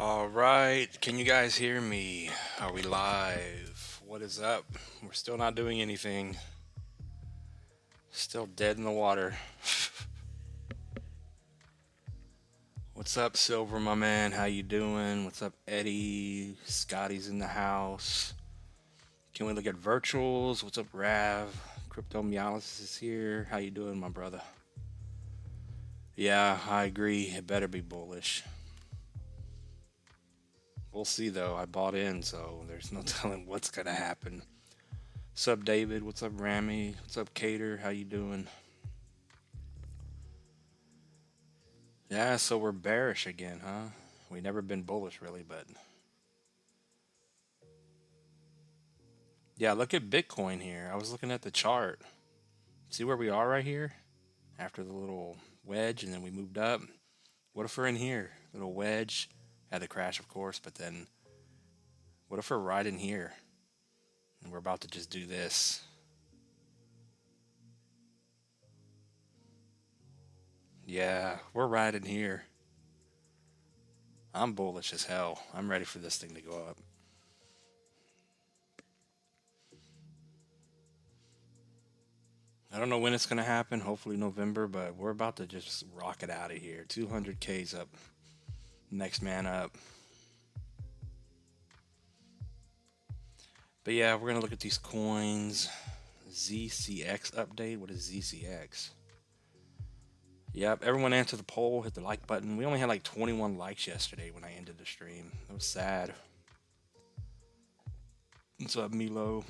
All right, can you guys hear me? Are we live? What is up? We're still not doing anything. Still dead in the water. What's up, Silver, my man? How you doing? What's up, Eddie? Scotty's in the house. Can we look at virtuals? What's up, Rav? Crypto Meolis is here. How you doing, my brother? Yeah, I agree. It better be bullish. We'll see though. I bought in, so there's no telling what's gonna happen. What's up, David? What's up, Rami? What's up, Cater? How you doing? Yeah, so we're bearish again, huh? We never been bullish really, but yeah, look at Bitcoin here. I was looking at the chart. See where we are right here? After the little wedge and then we moved up. What if we're in here? Little wedge. Had the crash, of course, but then what if we're right in here? And we're about to just do this. Yeah, we're right in here. I'm bullish as hell. I'm ready for this thing to go up. I don't know when it's going to happen. Hopefully November, but we're about to just rock it out of here. 200K's up. Next man up. But yeah, we're going to look at these coins. ZCX update. What is ZCX? Yep, everyone answered the poll. Hit the like button. We only had like 21 likes yesterday when I ended the stream. It was sad. What's up, Milo?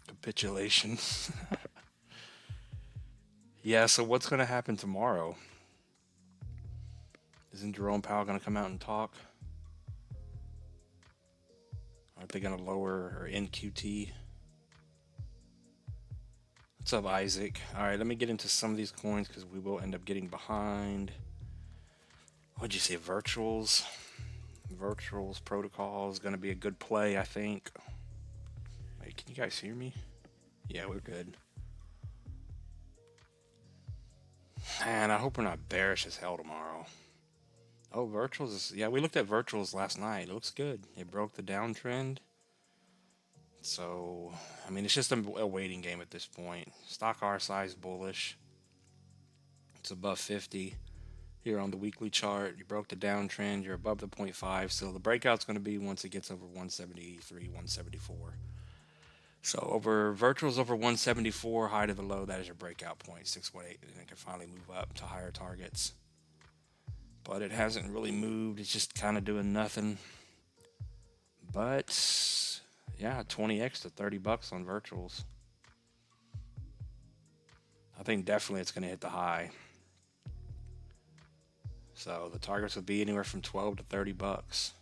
Capitulation. Yeah, so what's going to happen tomorrow? Isn't Jerome Powell going to come out and talk? Aren't they going to lower or end QT? What's up, Isaac? All right, let me get into some of these coins because we will end up getting behind. What'd you say? Virtuals? Virtuals protocol is going to be a good play, I think. Wait, can you guys hear me? Yeah, we're good. And I hope we're not bearish as hell tomorrow. Oh, virtuals is, yeah, we looked at virtuals last night. It looks good. It broke the downtrend. So, I mean, it's just a waiting game at this point. Stock RSI is bullish. It's above 50 here on the weekly chart. You broke the downtrend. You're above the 0.5. So the breakout's going to be once it gets over 173, 174. So over virtuals over 174, high to the low, that is your breakout point, 618, and it can finally move up to higher targets. But it hasn't really moved. It's just kind of doing nothing. But yeah, 20x to 30 bucks on virtuals. I think definitely it's going to hit the high. So the targets would be anywhere from 12 to 30 bucks.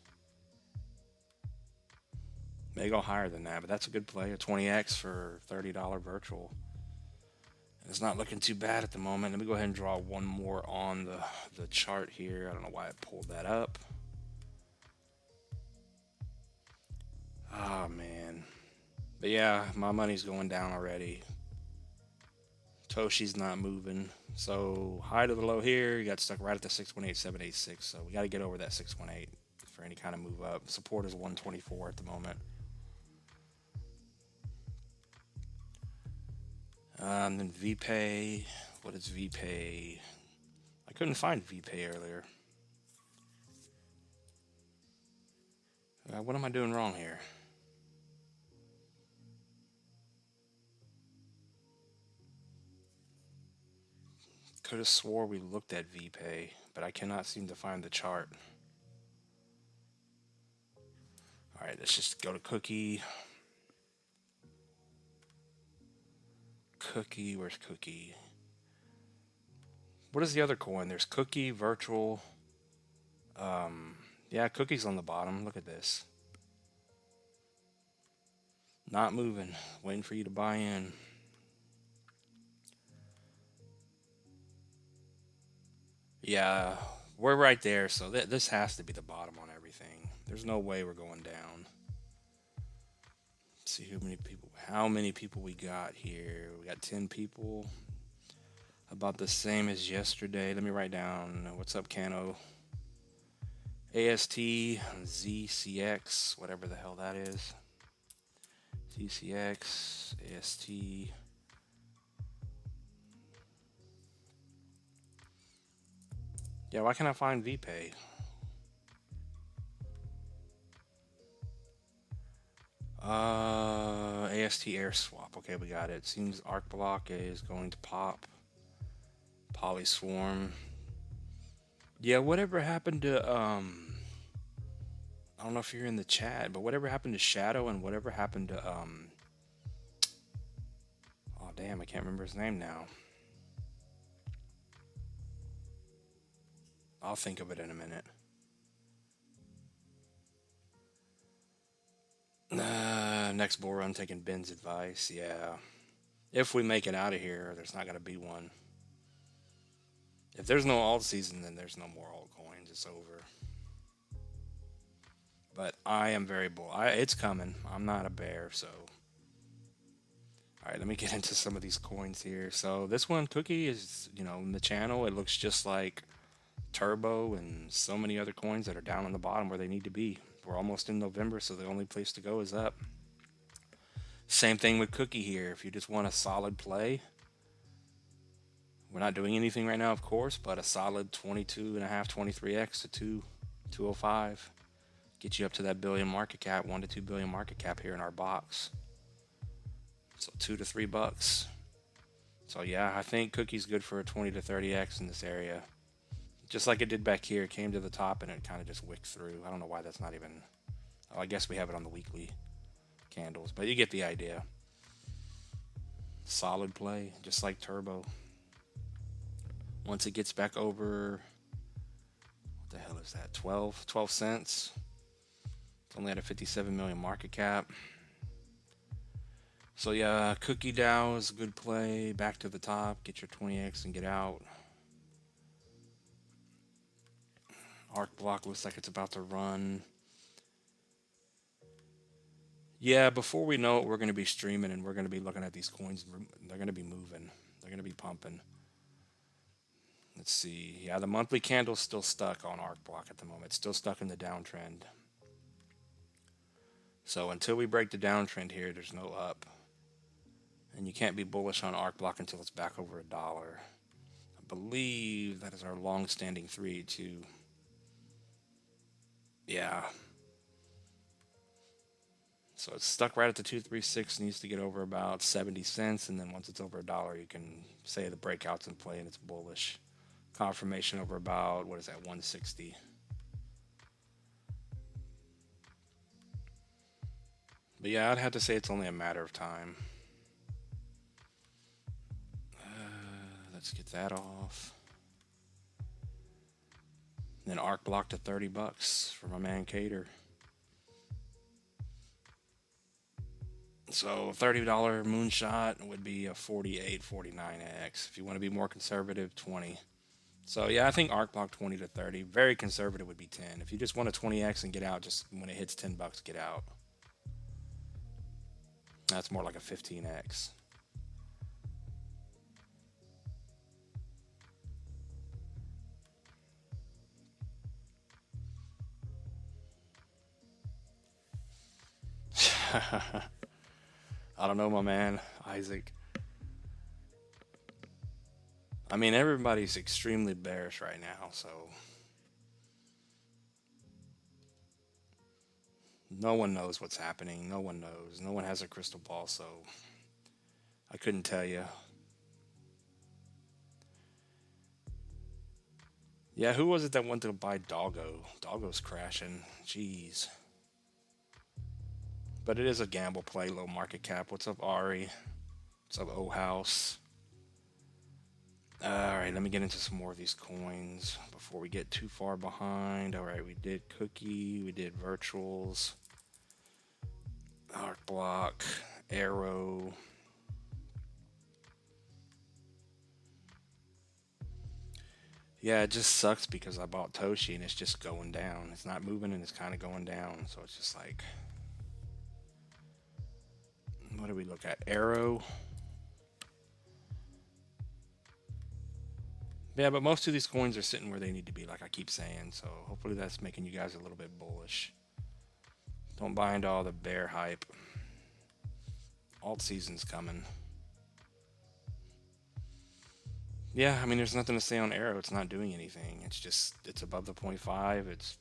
May go higher than that, but that's a good play. A 20x for $30 virtual. It's not looking too bad at the moment. Let me go ahead and draw one more on the chart here. I don't know why I pulled that up. Oh, man. But yeah, my money's going down already. TOSHI's not moving. So high to the low here, you got stuck right at the 618,786. So we got to get over that 618 for any kind of move up. Support is 124 at the moment. And then VPay. What is VPay? I couldn't find VPay earlier. What am I doing wrong here? Could have swore we looked at VPay, but I cannot seem to find the chart. All right, let's just go to Cookie. Cookie, where's Cookie? What is the other coin? There's Cookie, Virtual. Yeah, Cookie's on the bottom. Look at this. Not moving. Waiting for you to buy in. Yeah, we're right there. So this has to be the bottom on everything. There's no way we're going down. Let's see how many people we got here. We got 10 people. About the same as yesterday. Let me write down. What's up, Cano? AST, ZCX, whatever the hell that is. ZCX, AST. Yeah, why can't I find VPay? AST air swap. Okay, we got it. Seems arc block is going to pop. Polyswarm. Yeah, whatever happened to I don't know if you're in the chat, but whatever happened to Shadow and whatever happened to oh damn, I can't remember his name now. I'll think of it in a minute. Next bull run, taking Ben's advice. Yeah. If we make it out of here, there's not going to be one. If there's no alt season, then there's no more altcoins. It's over. But I am very bull. It's coming. I'm not a bear, so. All right, let me get into some of these coins here. So this one, Cookie, is, you know, in the channel. It looks just like Turbo and so many other coins that are down on the bottom where they need to be. We're almost in November, so the only place to go is up. Same thing with Cookie here. If you just want a solid play, we're not doing anything right now, of course, but a solid 22.5, 23x to 205. Get you up to that billion market cap, 1 to 2 billion market cap here in our box. So $2 to $3. So yeah, I think Cookie's good for a 20 to 30x in this area. Just like it did back here, it came to the top and it kind of just wicked through. I don't know why that's not even... Oh, I guess we have it on the weekly candles, but you get the idea. Solid play, just like Turbo. Once it gets back over... What the hell is that? 12 cents. It's only at a 57 million market cap. So yeah, Cookie DAO is a good play. Back to the top, get your 20x and get out. Arc block looks like it's about to run. Yeah, before we know it, we're going to be streaming and we're going to be looking at these coins. They're going to be moving. They're going to be pumping. Let's see. Yeah, the monthly candle's still stuck on arc block at the moment. It's still stuck in the downtrend. So until we break the downtrend here, there's no up. And you can't be bullish on arc block until it's back over $1. I believe that is our long-standing 382. Yeah. So it's stuck right at the 236, needs to get over about 70 cents, and then once it's over $1, you can say the breakout's in play and it's bullish. Confirmation over about, what is that, 160. But yeah, I'd have to say it's only a matter of time. Let's get that off. Then arc block to $30 for my man Cater. So $30 moonshot would be a 48, 49x. If you want to be more conservative, 20. So yeah, I think arc block 20 to 30. Very conservative would be 10. If you just want a 20x and get out, just when it hits $10, get out. That's more like a 15x. I don't know, my man, Isaac. I mean, everybody's extremely bearish right now, so no one knows what's happening. No one knows. No one has a crystal ball, so I couldn't tell you. Yeah, who was it that went to buy Doggo? Doggo's crashing. Jeez. But it is a gamble play, low market cap. What's up, Ari? What's up, O House? All right, let me get into some more of these coins before we get too far behind. All right, we did Cookie, we did Virtuals, Arc Block, Arrow. Yeah, it just sucks because I bought Toshi and it's just going down. It's not moving and it's kind of going down. So it's just like, what do we look at? Arrow. Yeah, but most of these coins are sitting where they need to be, like I keep saying. So hopefully that's making you guys a little bit bullish. Don't buy into all the bear hype. Alt season's coming. Yeah, I mean, there's nothing to say on Arrow. It's not doing anything. It's above the 0.5.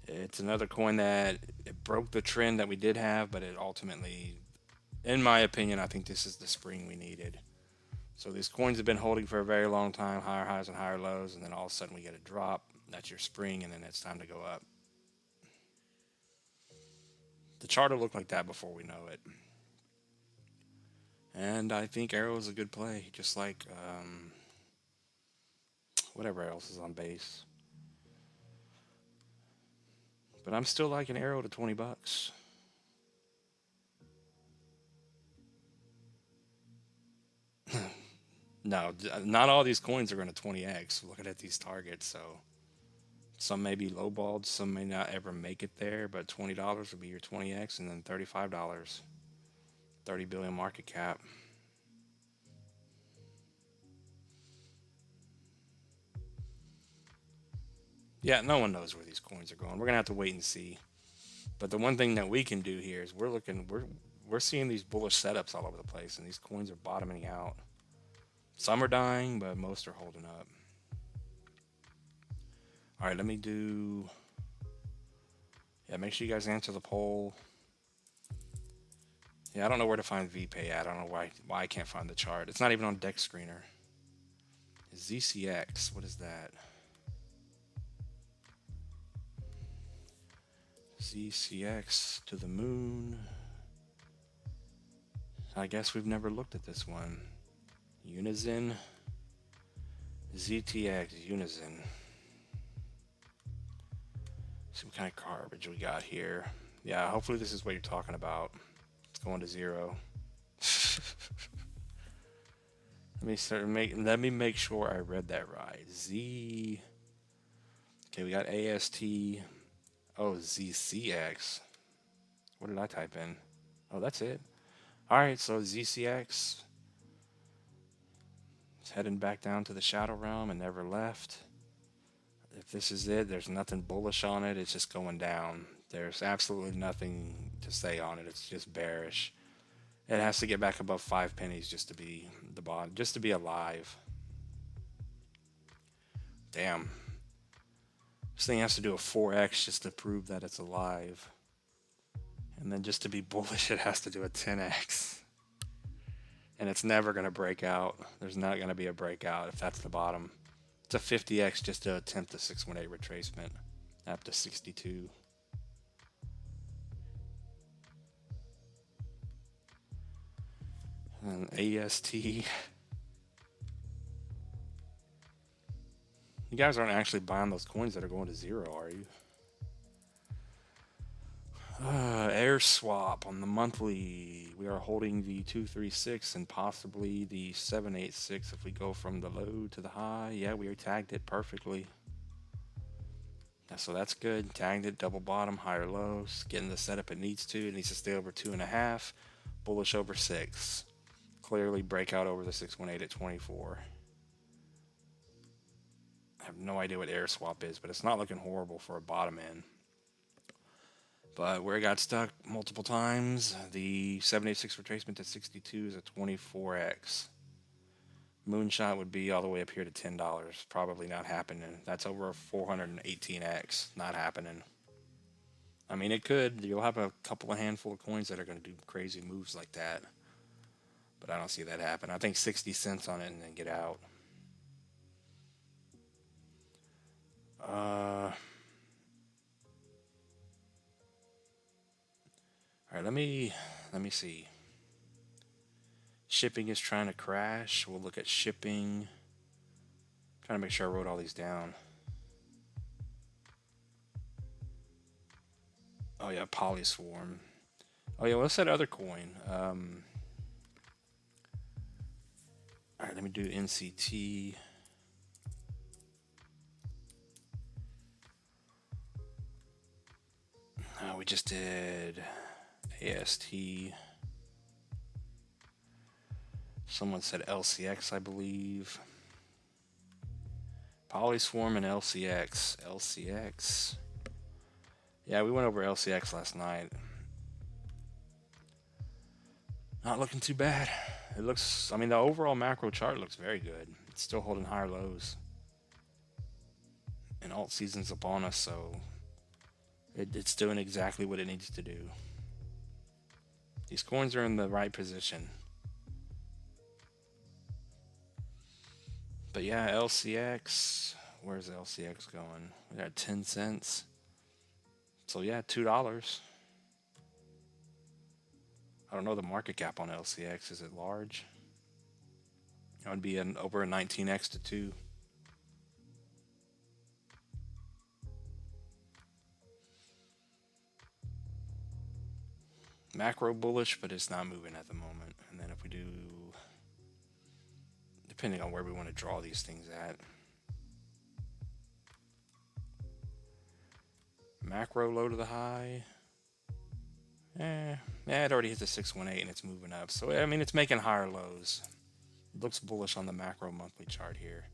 It's another coin that it broke the trend that we did have, but it ultimately, in my opinion, I think this is the spring we needed. So these coins have been holding for a very long time, higher highs and higher lows, and then all of a sudden we get a drop. That's your spring, and then it's time to go up. The chart will look like that before we know it. And I think Arrow is a good play, just like whatever else is on base. But I'm still liking Arrow to 20 bucks. No, not all these coins are going to 20x. Looking at these targets, so some may be lowballed, some may not ever make it there, but $20 would be your 20x, and then $35, 30 billion market cap. Yeah, no one knows where these coins are going. We're gonna have to wait and see. But the one thing that we can do here is we're seeing these bullish setups all over the place, and these coins are bottoming out. Some are dying, but most are holding up. All right, let me do. Yeah, make sure you guys answer the poll. Yeah, I don't know where to find VPay at. I don't know why I can't find the chart. It's not even on Deck Screener. ZCX, what is that? ZCX to the moon. I guess we've never looked at this one. Unison. ZTX, Unison. See what kind of garbage we got here. Yeah, hopefully this is what you're talking about. It's going to zero. Let me make sure I read that right. Okay, we got AST. Oh, ZCX. What did I type in? Oh, that's it. All right, so ZCX. It's heading back down to the shadow realm and never left. If this is it, there's nothing bullish on it. It's just going down. There's absolutely nothing to say on it. It's just bearish. It has to get back above 5 pennies just to be the bottom, just to be alive. Damn. This thing has to do a 4x just to prove that it's alive. And then just to be bullish, it has to do a 10x. And it's never going to break out. There's not going to be a breakout if that's the bottom. It's a 50x just to attempt the 618 retracement up to 62. And AST. You guys aren't actually buying those coins that are going to zero, are you? Air swap on the monthly. We are holding the 236 and possibly the 786 if we go from the low to the high. Yeah, we tagged it perfectly. Yeah, so that's good. Tagged it, double bottom, higher lows. Getting the setup it needs to. It needs to stay over 2.5. Bullish over 6. Clearly breakout over the 618 at 24. I have no idea what air swap is, but it's not looking horrible for a bottom end. But where it got stuck multiple times, the 786 retracement to 62 is a 24x. Moonshot would be all the way up here to $10. Probably not happening. That's over a 418x. Not happening. I mean, it could. You'll have a handful of coins that are going to do crazy moves like that. But I don't see that happen. I think 60 cents on it and then get out. All right, let me see. Shipping is trying to crash. We'll look at shipping. I'm trying to make sure I wrote all these down. Oh yeah, Polyswarm. Oh yeah, what's that other coin? All right, let me do NCT. We just did AST. Someone said LCX, I believe. Polyswarm and LCX. LCX. Yeah, we went over LCX last night. Not looking too bad. It looks, I mean, the overall macro chart looks very good. It's still holding higher lows. And alt season's upon us, so it's doing exactly what it needs to do. These coins are in the right position. But yeah, LCX, where's LCX going? We got 10 cents. So yeah, $2. I don't know the market cap on LCX. Is it large? It would be over a 19x to 2. Macro bullish, but it's not moving at the moment. And then if we do, depending on where we want to draw these things at. Macro low to the high. Yeah, it already hit the 618 and it's moving up. So, I mean, it's making higher lows. It looks bullish on the macro monthly chart here.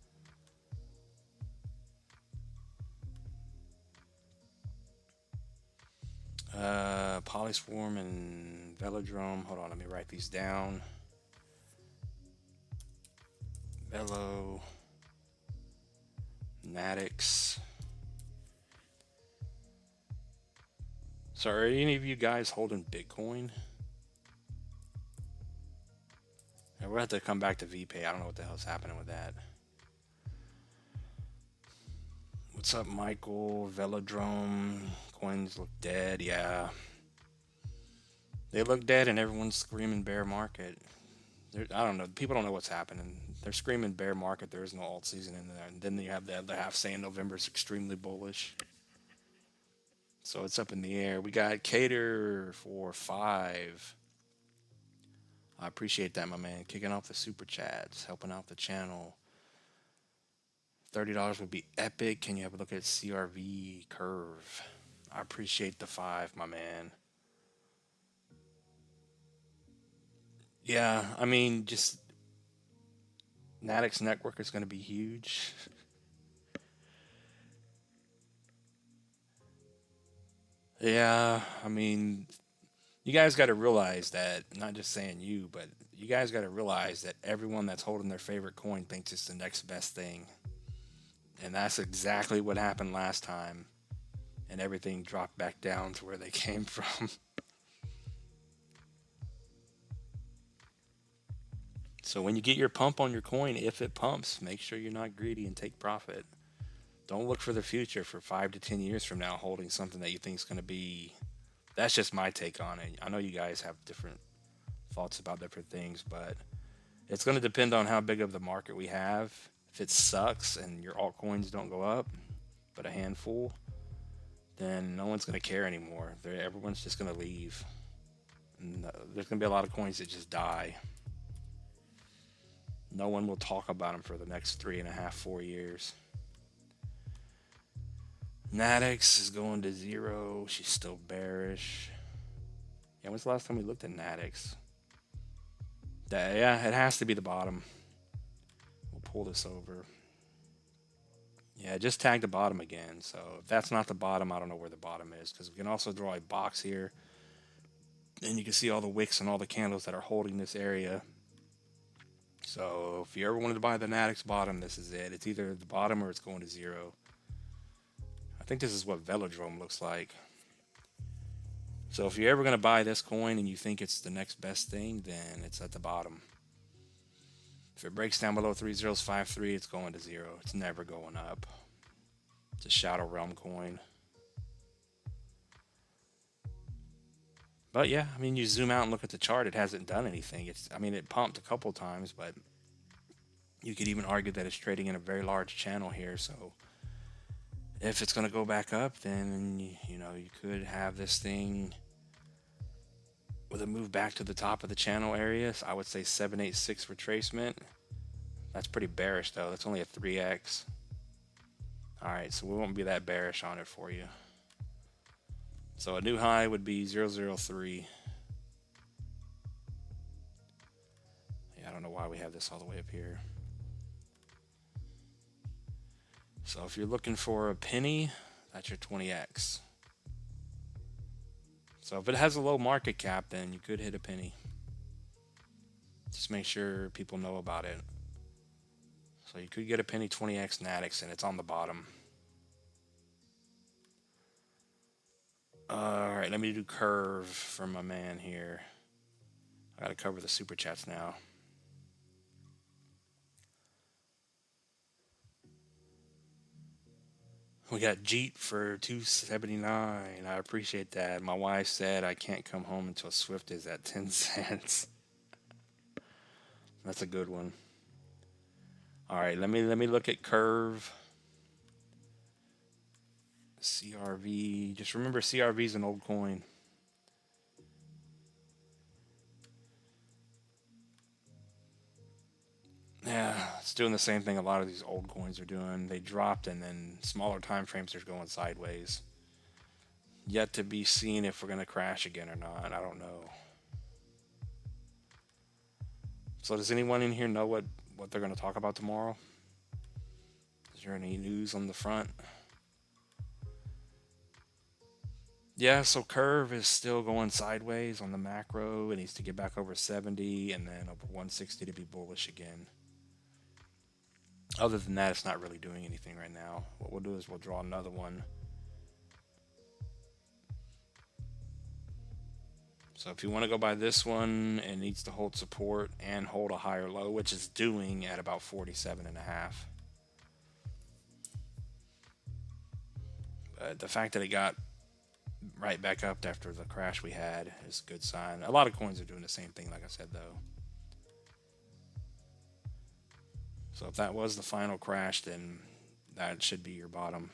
Polyswarm and Velodrome. Hold on, let me write these down. Velo, Natix. So are any of you guys holding Bitcoin? Yeah, we'll have to come back to VPay. I don't know what the hell's happening with that. What's up, Michael? Velodrome. Coins look dead. Yeah. They look dead and everyone's screaming bear market. I don't know. People don't know what's happening. They're screaming bear market. There is no alt season in there. And then you have the other half saying November is extremely bullish. So it's up in the air. We got Cater for 5. I appreciate that, my man. Kicking off the super chats, helping out the channel. $30 would be epic. Can you have a look at CRV curve? I appreciate the 5, my man. Yeah, I mean, just Natix network is going to be huge. Yeah, I mean, you guys got to realize that, not just saying you, but you guys got to realize that everyone that's holding their favorite coin thinks it's the next best thing. And that's exactly what happened last time. And everything dropped back down to where they came from. So when you get your pump on your coin, if it pumps, make sure you're not greedy and take profit. Don't look for the future for 5 to 10 years from now holding something that you think is going to be. That's just my take on it. I know you guys have different thoughts about different things, but it's going to depend on how big of the market we have. If it sucks and your altcoins don't go up, but a handful, then no one's going to care anymore. Everyone's just going to leave. And there's going to be a lot of coins that just die. No one will talk about them for the next 3.5, 4 years. Natix is going to 0. She's still bearish. Yeah, when's the last time we looked at Natix? Yeah, it has to be the bottom. We'll pull this over. Yeah, just tag the bottom again. So if that's not the bottom, I don't know where the bottom is, because we can also draw a box here. And you can see all the wicks and all the candles that are holding this area. So if you ever wanted to buy the Natix bottom, this is it. It's either the bottom or it's going to 0. I think this is what Velodrome looks like. So if you're ever going to buy this coin and you think it's the next best thing, then it's at the bottom. If it breaks down below 3053, it's going to 0. It's never going up. It's a Shadow Realm coin. But yeah, I mean, you zoom out and look at the chart, it hasn't done anything. I mean, it pumped a couple times, but you could even argue that it's trading in a very large channel here. So if it's going to go back up, then, you know, you could have this thing with a move back to the top of the channel area. So I would say 786 retracement. That's pretty bearish, though. That's only a 3x. All right, so we won't be that bearish on it for you. So a new high would be 003. Yeah, I don't know why we have this all the way up here. So if you're looking for a penny, that's your 20x. So if it has a low market cap, then you could hit a penny. Just make sure people know about it. So you could get a penny 20x Natix, and it's on the bottom. All right, let me do curve for my man here. I gotta cover the super chats now. We got Jeet for 279. I appreciate that. My wife said I can't come home until Swift is at 10 cents. That's a good one. All right, let me look at curve. CRV. Just remember, CRV is an old coin. Yeah, it's doing the same thing a lot of these old coins are doing. They dropped, and then smaller time frames are going sideways. Yet to be seen if we're going to crash again or not. I don't know. So does anyone in here know what they're going to talk about tomorrow? Is there any news on the front? Yeah, so curve is still going sideways on the macro. It needs to get back over 70 and then over 160 to be bullish again. Other than that, it's not really doing anything right now. What we'll do is we'll draw another one. So if you want to go by this one, it needs to hold support and hold a higher low, which is doing at about 47.5. But the fact that it got right back up after the crash we had is a good sign. A lot of coins are doing the same thing, like I said, though. So if that was the final crash, then that should be your bottom.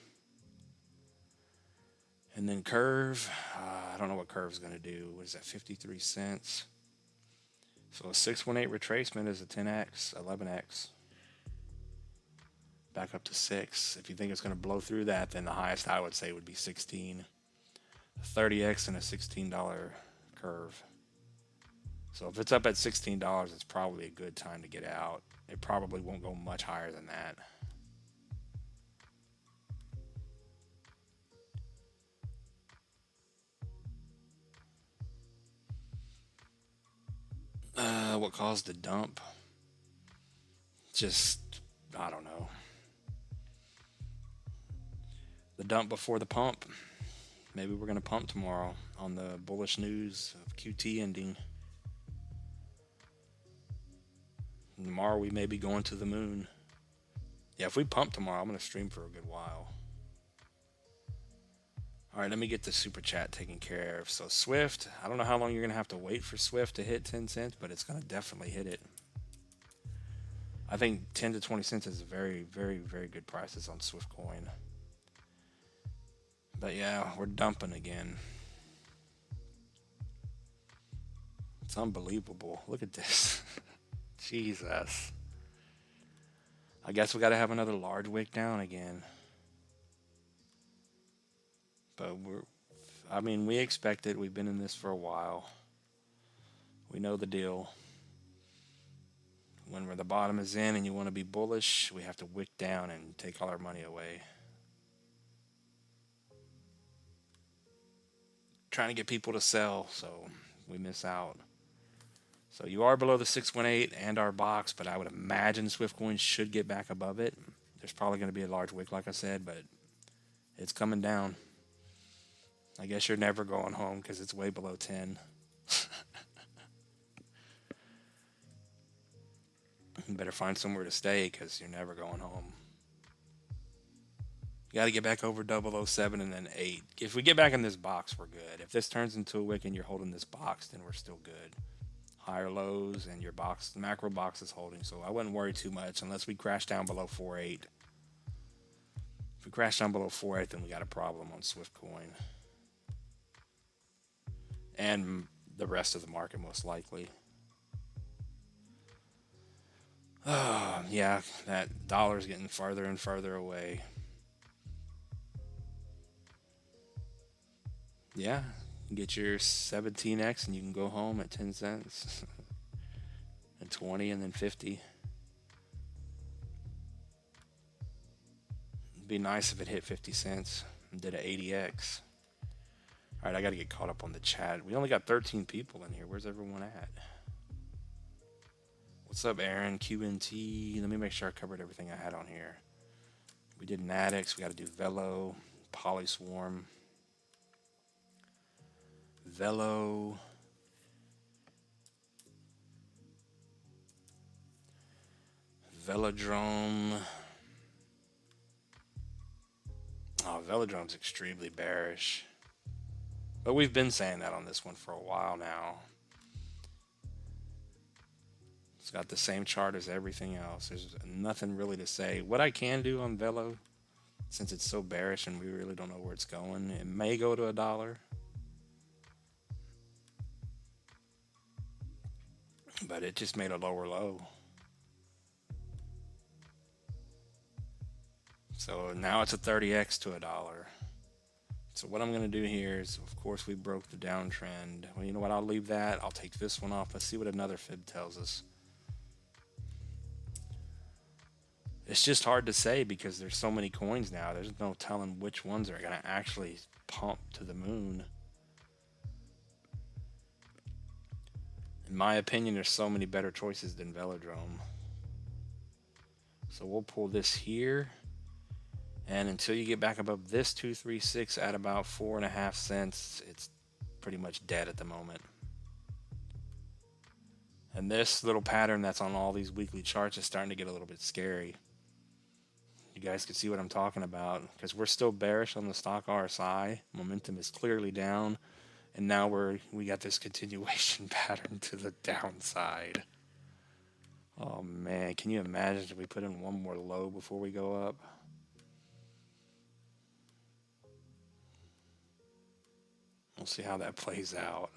And then curve, I don't know what curve's going to do. What is that, 53 cents? So a 618 retracement is a 10x, 11x. Back up to 6. If you think it's going to blow through that, then the highest I would say would be 16. 30x and a $16 curve. So if it's up at $16, it's probably a good time to get out. It probably won't go much higher than that. What caused the dump? Just, I don't know. The dump before the pump. Maybe we're going to pump tomorrow on the bullish news of QT ending. Tomorrow we may be going to the moon. Yeah, if we pump tomorrow, I'm going to stream for a good while. All right, let me get the super chat taken care of. So Swift, I don't know how long you're going to have to wait for Swift to hit 10 cents, but it's going to definitely hit it. I think 10 to 20 cents is very, very, very good prices on Swift coin. But yeah, we're dumping again. It's unbelievable. Look at this. Jesus. I guess we got to have another large wick down again. But we expect it. We've been in this for a while. We know the deal. When the bottom is in and you want to be bullish, we have to wick down and take all our money away. Trying to get people to sell, so we miss out. So you are below the 618 and our box, but I would imagine Swiftcoin should get back above it. There's probably going to be a large wick, like I said, but it's coming down. I guess you're never going home because it's way below 10. You better find somewhere to stay because you're never going home. You got to get back over 007 and then 8. If we get back in this box, we're good. If this turns into a wick and you're holding this box, then we're still good. Higher lows and your box, the macro box is holding, so I wouldn't worry too much unless we crash down below 4.8. If we crash down below 4.8, then we got a problem on Swiftcoin. And the rest of the market, most likely. Oh, yeah, that dollar's getting farther and farther away. Yeah, you get your 17x and you can go home at 10 cents. And 20 and then 50. Be nice if it hit 50 cents and did an 80x. All right, I got to get caught up on the chat. We only got 13 people in here. Where's everyone at? What's up, Aaron? QNT. Let me make sure I covered everything I had on here. We did Natix. We got to do Velo, Polyswarm, Velo, Velodrome. Oh, Velodrome's extremely bearish. But we've been saying that on this one for a while now. It's got the same chart as everything else. There's nothing really to say. What I can do on Velo, since it's so bearish and we really don't know where it's going, it may go to $1. But it just made a lower low. So now it's a 30x to $1. So what I'm going to do here is, of course, we broke the downtrend. Well, you know what? I'll leave that. I'll take this one off. Let's see what another fib tells us. It's just hard to say because there's so many coins now. There's no telling which ones are going to actually pump to the moon. In my opinion, there's so many better choices than Velodrome. So we'll pull this here. And until you get back above this 236 at about 4.5 cents, it's pretty much dead at the moment. And this little pattern that's on all these weekly charts is starting to get a little bit scary. You guys can see what I'm talking about because we're still bearish on the stock RSI. Momentum is clearly down. And now we got this continuation pattern to the downside. Oh man, can you imagine if we put in one more low before we go up? We'll see how that plays out.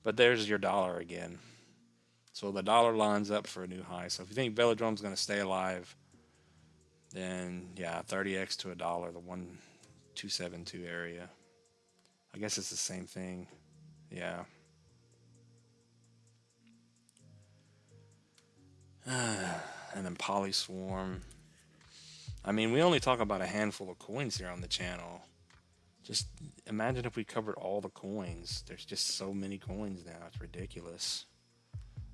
But there's your dollar again. So the dollar lines up for a new high. So if you think Velodrome's going to stay alive, then yeah, 30x to $1, the 1272 area. I guess it's the same thing. Yeah. And then Polyswarm. I mean, we only talk about a handful of coins here on the channel. Just imagine if we covered all the coins. There's just so many coins now. It's ridiculous.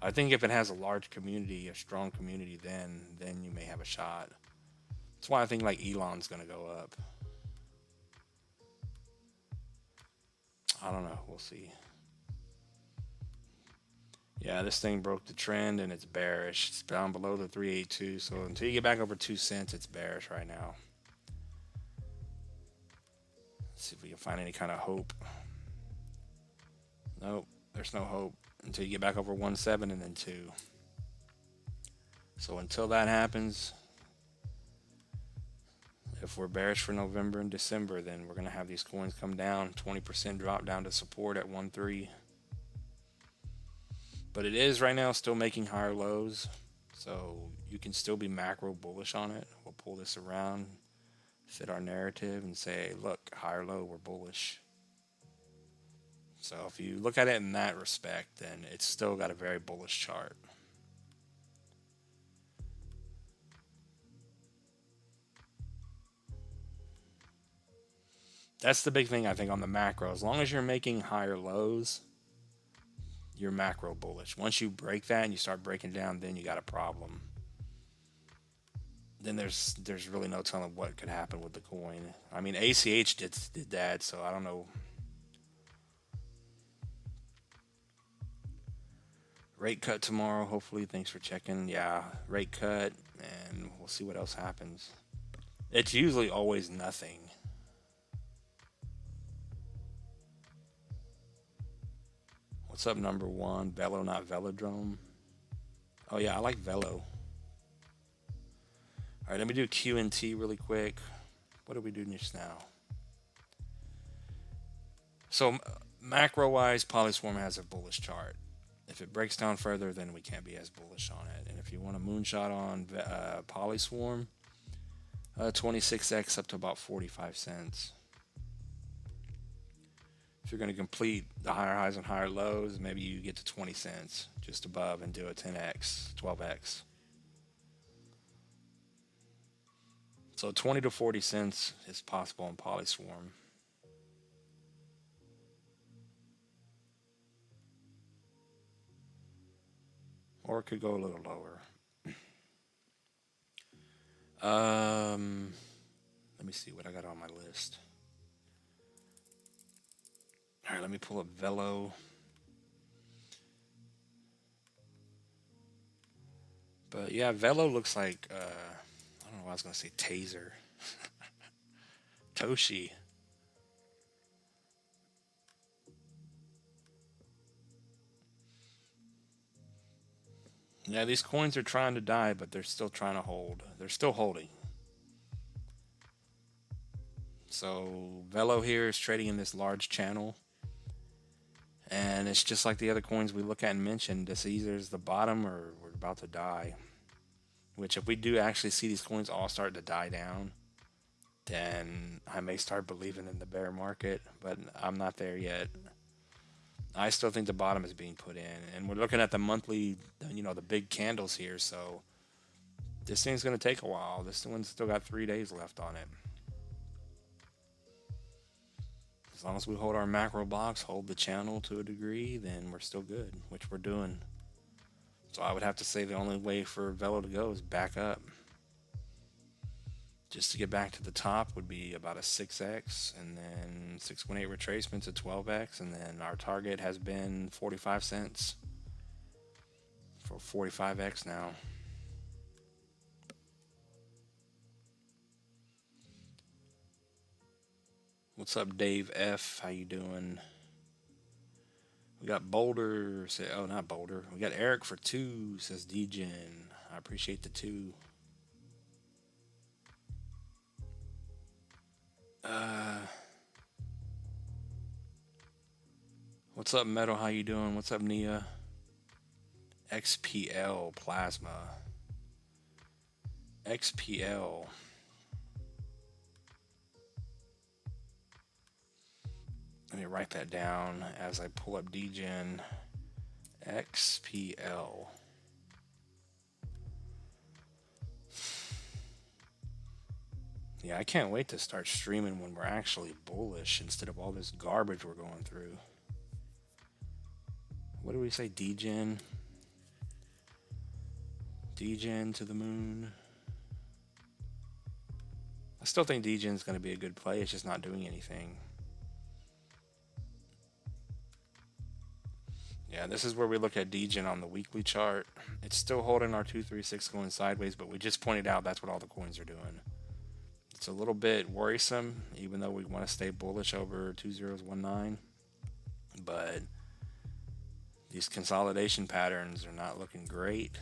I think if it has a large community, a strong community, then you may have a shot. That's why I think like Elon's going to go up. I don't know. We'll see. Yeah, this thing broke the trend and it's bearish. It's down below the 382. So until you get back over 2 cents, it's bearish right now. See if we can find any kind of hope. Nope, there's no hope until you get back over 1.7 and then 2. So until that happens, if we're bearish for November and December, then we're going to have these coins come down, 20% drop down to support at 1.3. But it is right now still making higher lows, so you can still be macro bullish on it. We'll pull this around, fit our narrative and say, look, higher low, we're bullish. So if you look at it in that respect, then it's still got a very bullish chart. That's the big thing, I think, on the macro. As long as you're making higher lows, you're macro bullish. Once you break that and you start breaking down, then you got a problem. Then there's really no telling what could happen with the coin. I mean, ACH did that, so I don't know. Rate cut tomorrow, hopefully. Thanks for checking. Yeah, rate cut, and we'll see what else happens. It's usually always nothing. What's up, number one? Velo, not Velodrome. Oh yeah, I like Velo. All right, let me do QNT really quick. What do we do just now? So macro-wise, Polyswarm has a bullish chart. If it breaks down further, then we can't be as bullish on it. And if you want a moonshot on Polyswarm, 26x up to about 45 cents. If you're going to complete the higher highs and higher lows, maybe you get to 20 cents just above and do a 10x, 12x. So 20 to 40 cents is possible in Polyswarm. Or it could go a little lower. Let me see what I got on my list. All right, let me pull up Velo. But yeah, Velo looks like, I don't know why I was going to say Taser. Toshi. Yeah, these coins are trying to die, but they're still trying to hold. They're still holding. So Velo here is trading in this large channel. And it's just like the other coins we look at and mention. This either is the bottom or we're about to die. Which if we do actually see these coins all start to die down, then I may start believing in the bear market. But I'm not there yet. I still think the bottom is being put in. And we're looking at the monthly, you know, the big candles here. So this thing's going to take a while. This one's still got 3 days left on it. As long as we hold our macro box, hold the channel to a degree, then we're still good, which we're doing. So I would have to say the only way for Velo to go is back up. Just to get back to the top would be about a 6x, and then 618 retracements at 12x, and then our target has been 45 cents for 45x now. What's up, Dave F? How you doing? We got Boulder. Oh, not Boulder. We got Eric for 2, says DGen. I appreciate the 2. What's up, Metal? How you doing? What's up, Nia? XPL Plasma. XPL. Let me write that down as I pull up DGen. XPL. Yeah, I can't wait to start streaming when we're actually bullish instead of all this garbage we're going through. What do we say? DGen? DGen to the moon. I still think DGen's going to be a good play. It's just not doing anything. Yeah, this is where we look at DGen on the weekly chart. It's still holding our 236 going sideways, but we just pointed out that's what all the coins are doing. It's a little bit worrisome, even though we want to stay bullish over 2019. But these consolidation patterns are not looking great.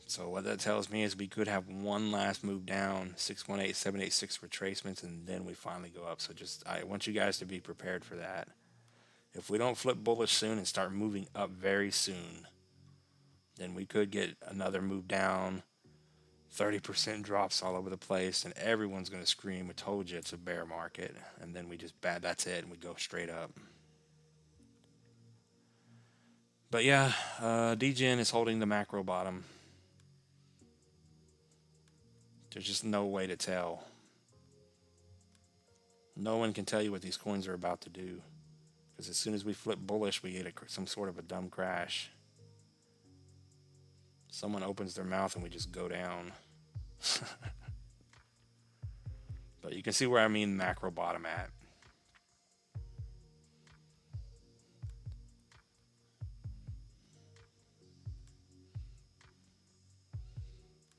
So what that tells me is we could have one last move down, 618, 786 retracements, and then we finally go up. So I want you guys to be prepared for that. If we don't flip bullish soon and start moving up very soon, then we could get another move down, 30% drops all over the place, and everyone's going to scream, "We told you it's a bear market," and then we just that's it, and we go straight up. But yeah, DGen is holding the macro bottom. There's just no way to tell. No one can tell you what these coins are about to do. Because as soon as we flip bullish, we get some sort of a dumb crash. Someone opens their mouth and we just go down. But you can see where I mean macro bottom at.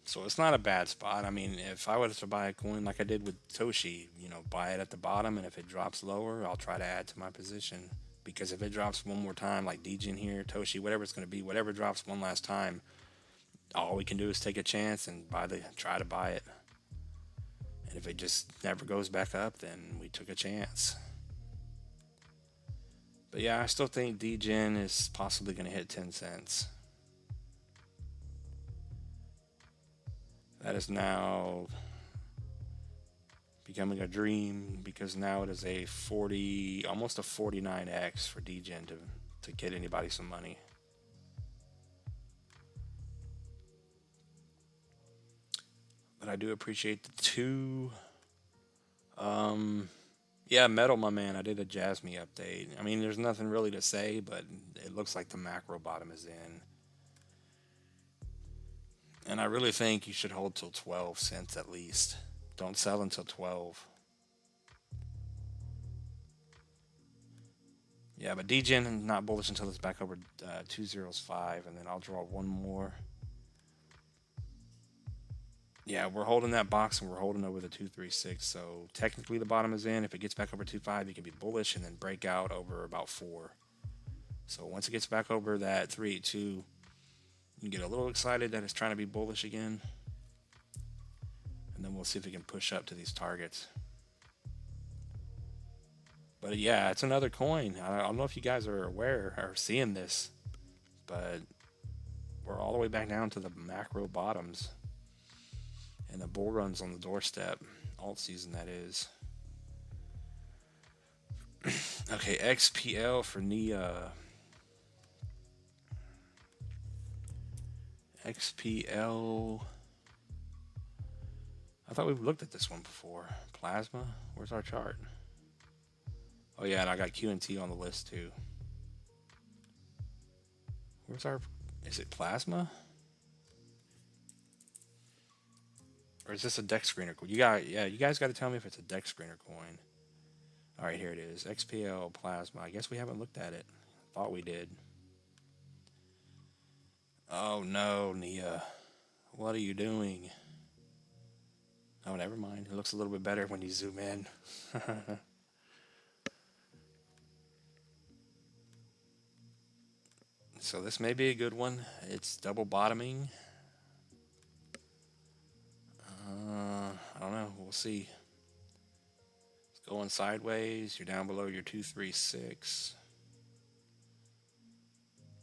So it's not a bad spot. I mean, if I was to buy a coin like I did with TOSHI, you know, buy it at the bottom, and if it drops lower, I'll try to add to my position. Because if it drops one more time, like DGen here, TOSHI, whatever it's going to be, whatever drops one last time, all we can do is take a chance and try to buy it. And if it just never goes back up, then we took a chance. But yeah, I still think DGen is possibly going to hit 10 cents. That is now becoming a dream, because now it is a 40, almost a 49x for DGen to get anybody some money. But I do appreciate the 2. Yeah, Metal, my man. I did a Jasmine update. I mean, there's nothing really to say, but it looks like the macro bottom is in. And I really think you should hold till 12 cents at least. Don't sell until 12. Yeah, but DGen not bullish until it's back over 205, and then I'll draw one more. Yeah, we're holding that box and we're holding over the 236. So technically the bottom is in. If it gets back over 25, you can be bullish and then break out over about 4. So once it gets back over that 382, you can get a little excited that it's trying to be bullish again. And then we'll see if we can push up to these targets. But yeah, it's another coin. I don't know if you guys are aware or seeing this, but we're all the way back down to the macro bottoms. And the bull run's on the doorstep. Alt season, that is. Okay, XPL for NIA. XPL. I thought we've looked at this one before. Plasma? Where's our chart? Oh yeah, and I got QNT on the list too. Where's our... Is it Plasma? Or is this a deck screener coin? You guys got to tell me if it's a deck screener coin. All right, here it is. XPL Plasma. I guess we haven't looked at it. Thought we did. Oh no, Nia. What are you doing? Oh, never mind. It looks a little bit better when you zoom in. So this may be a good one. It's double bottoming. I don't know. We'll see. It's going sideways. You're down below your 236.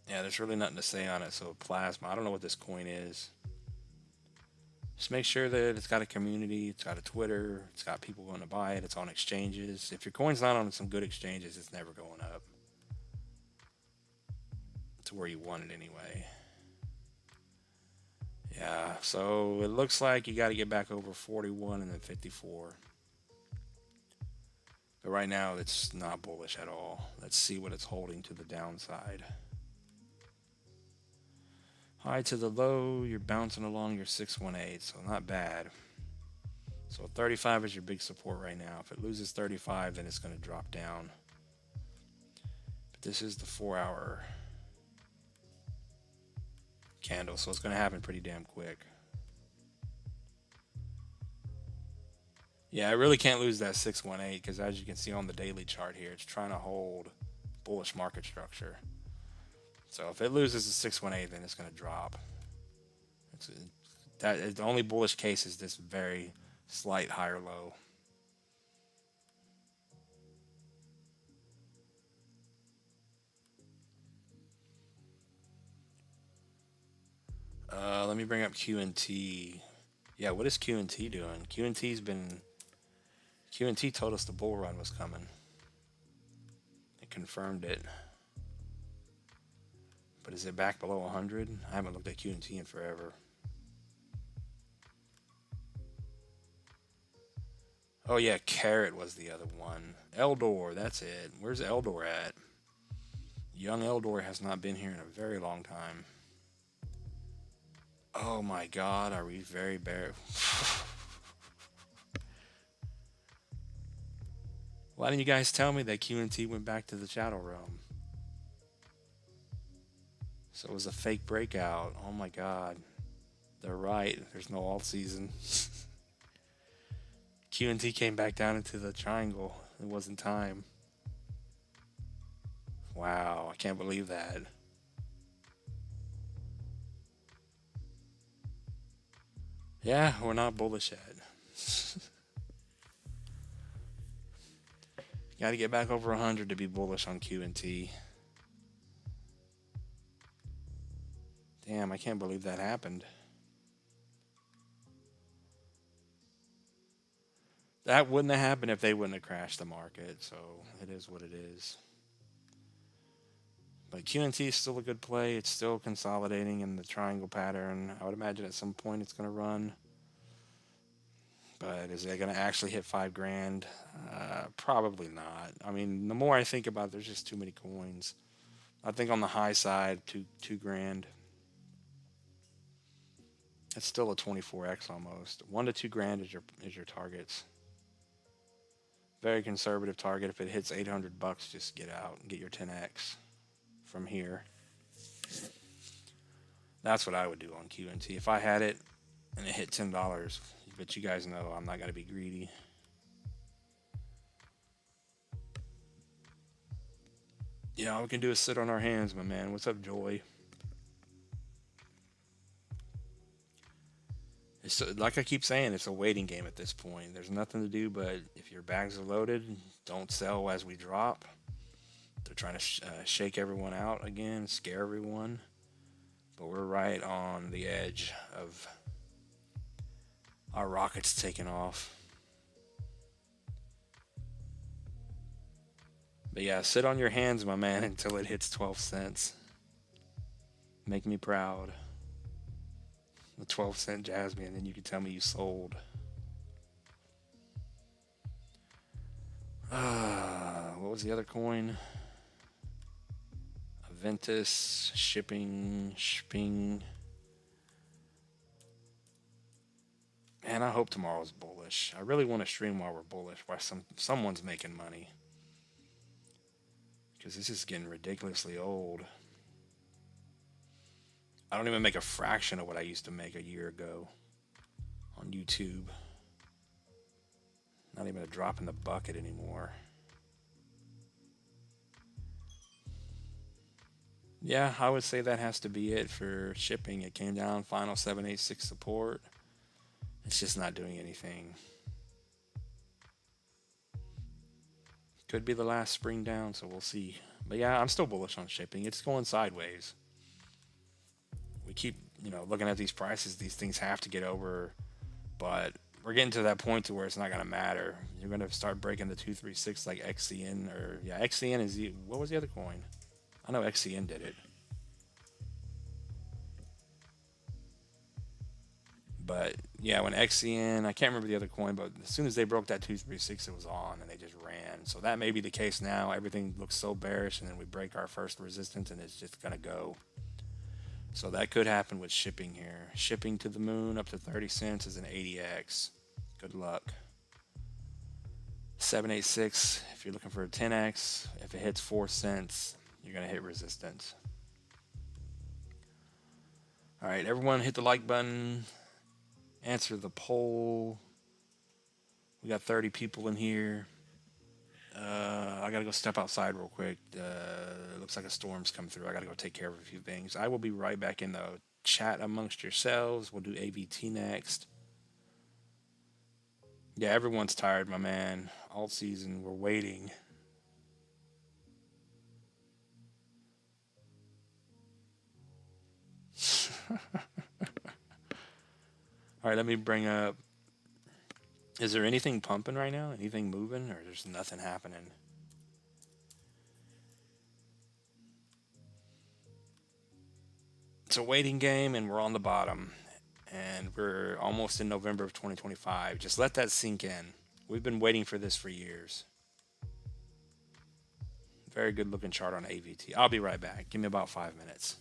Yeah, there's really nothing to say on it. So Plasma, I don't know what this coin is. Just make sure that it's got a community, it's got a Twitter, it's got people going to buy it, it's on exchanges. If your coin's not on some good exchanges, it's never going up to where you want it anyway. Yeah, so it looks like you got to get back over 41 and then 54. But right now, it's not bullish at all. Let's see what it's holding to the downside. High to the low, you're bouncing along your 618, so not bad. So 35 is your big support right now. If it loses 35, then it's going to drop down. But this is the 4-hour candle, so it's going to happen pretty damn quick. Yeah, I really can't lose that 618 because as you can see on the daily chart here, it's trying to hold bullish market structure. So if it loses the 618, then it's going to drop. The only bullish case is this very slight higher low. Let me bring up QNT. Yeah, what is QNT doing? QNT told us the bull run was coming. It confirmed it. But is it back below 100? I haven't looked at QNT in forever. Oh yeah, Carrot was the other one. Eldor, that's it. Where's Eldor at? Young Eldor has not been here in a very long time. Oh my God, are we very bare? Why didn't you guys tell me that QNT went back to the Shadow Realm? So it was a fake breakout. Oh my God. They're right. There's no alt season. QNT came back down into the triangle. It wasn't time. Wow, I can't believe that. Yeah, we're not bullish yet. Got to get back over 100 to be bullish on QNT. Damn, I can't believe that happened. That wouldn't have happened if they wouldn't have crashed the market, so it is what it is. But QNT is still a good play. It's still consolidating in the triangle pattern. I would imagine at some point it's going to run But is it going to actually hit 5 grand? Probably not. I mean, the more I think about it, there's just too many coins. I think on the high side, two grand. It's still a 24x almost. 1 to 2 grand is your targets. Very conservative target. If it hits 800 bucks, just get out and get your 10x from here. That's what I would do on QNT. If I had it and it hit $10, but you guys know I'm not going to be greedy. Yeah, all we can do is sit on our hands, my man. What's up, Joy? It's like I keep saying, it's a waiting game at this point. There's nothing to do but if your bags are loaded, don't sell as we drop. They're trying to shake everyone out again, scare everyone. But we're right on the edge of our rockets taking off. But yeah, sit on your hands, my man, until it hits 12 cents. Make me proud. The 12-cent Jasmine, and then you can tell me you sold. What was the other coin? Aventus, shipping, Sping. Man, I hope tomorrow's bullish. I really want to stream while we're bullish, while someone's making money. Because this is getting ridiculously old. I don't even make a fraction of what I used to make a year ago on YouTube. Not even a drop in the bucket anymore. Yeah, I would say that has to be it for shipping. It came down, final 786 support. It's just not doing anything. Could be the last spring down, so we'll see. But yeah, I'm still bullish on shipping. It's going sideways. We keep, looking at these prices. These things have to get over, but we're getting to that point to where it's not going to matter. You're going to start breaking the 236 like XCN XCN is what was the other coin? I know XCN did it. But yeah, when XCN, I can't remember the other coin, but as soon as they broke that 236, it was on and they just ran. So that may be the case now. Everything looks so bearish, and then we break our first resistance and it's just going to go. So that could happen with shipping here. Shipping to the moon up to 30 cents is an 80x. Good luck. 786, if you're looking for a 10x, if it hits 4 cents, you're going to hit resistance. All right, everyone hit the like button. Answer the poll. We got 30 people in here. I gotta go step outside real quick. Looks like a storm's come through. I gotta go take care of a few things. I will be right back in the chat amongst yourselves. We'll do AVT next. Yeah, everyone's tired, my man. All season, we're waiting. All right, let me bring up. Is there anything pumping right now? Anything moving, or there's nothing happening? It's a waiting game, and we're on the bottom, and we're almost in November of 2025. Just let that sink in. We've been waiting for this for years. Very good looking chart on AVT. I'll be right back. Give me about 5 minutes.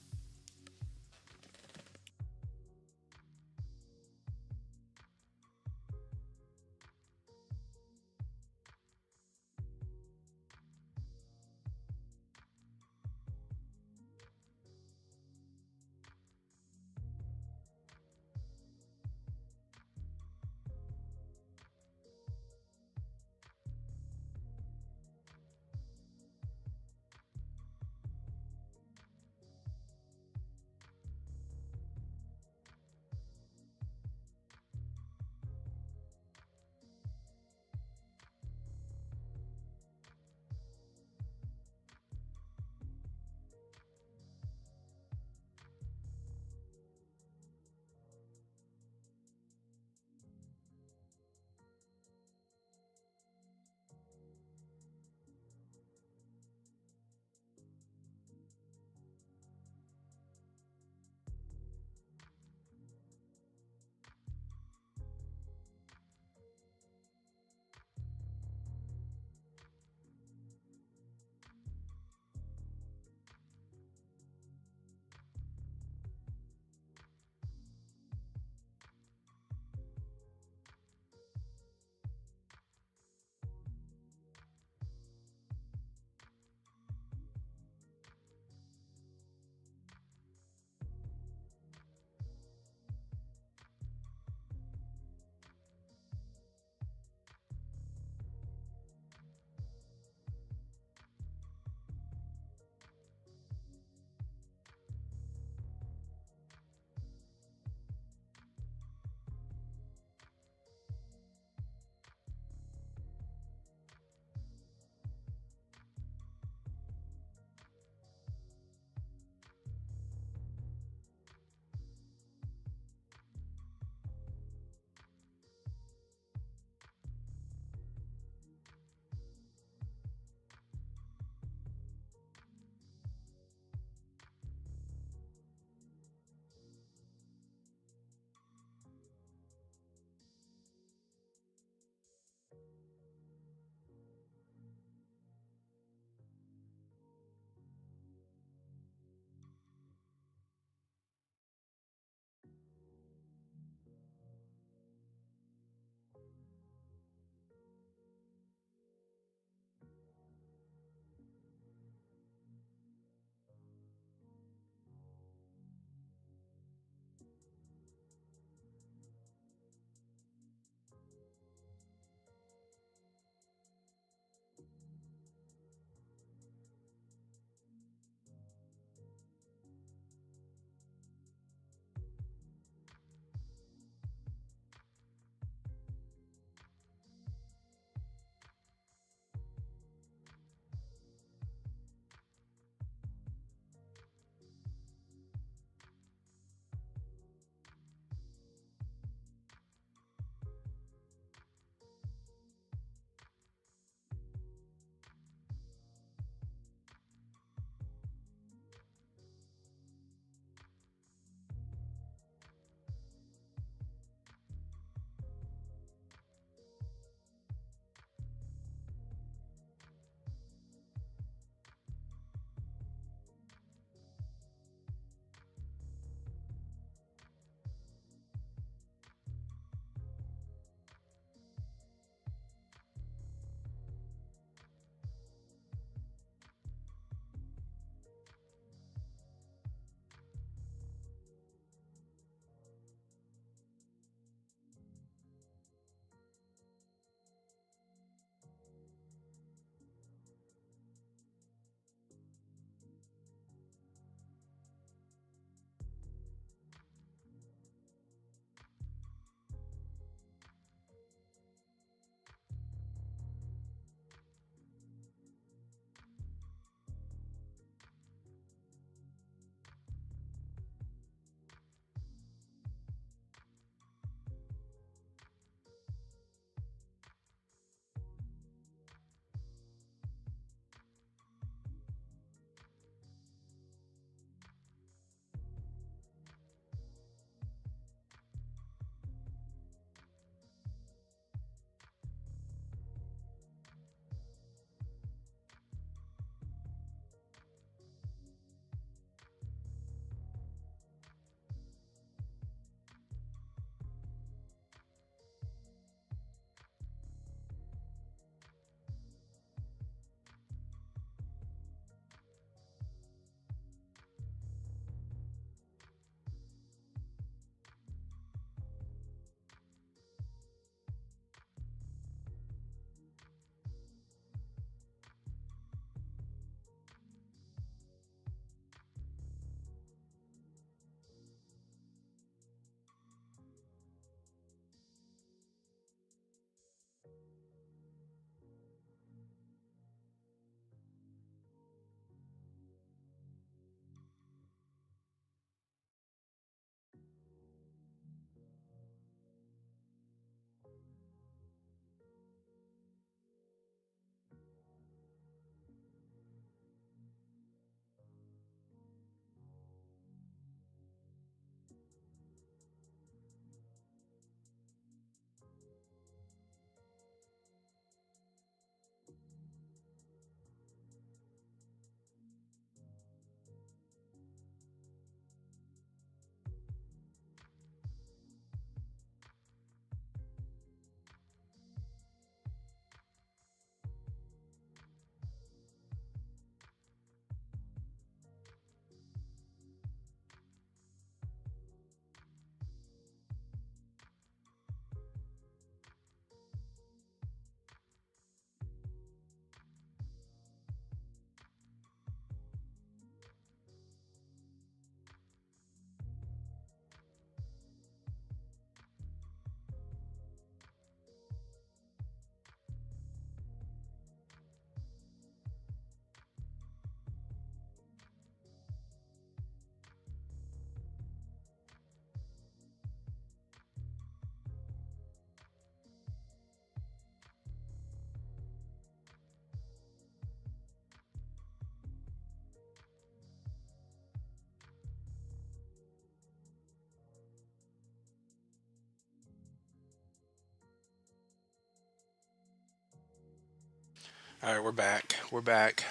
All right, we're back. We're back.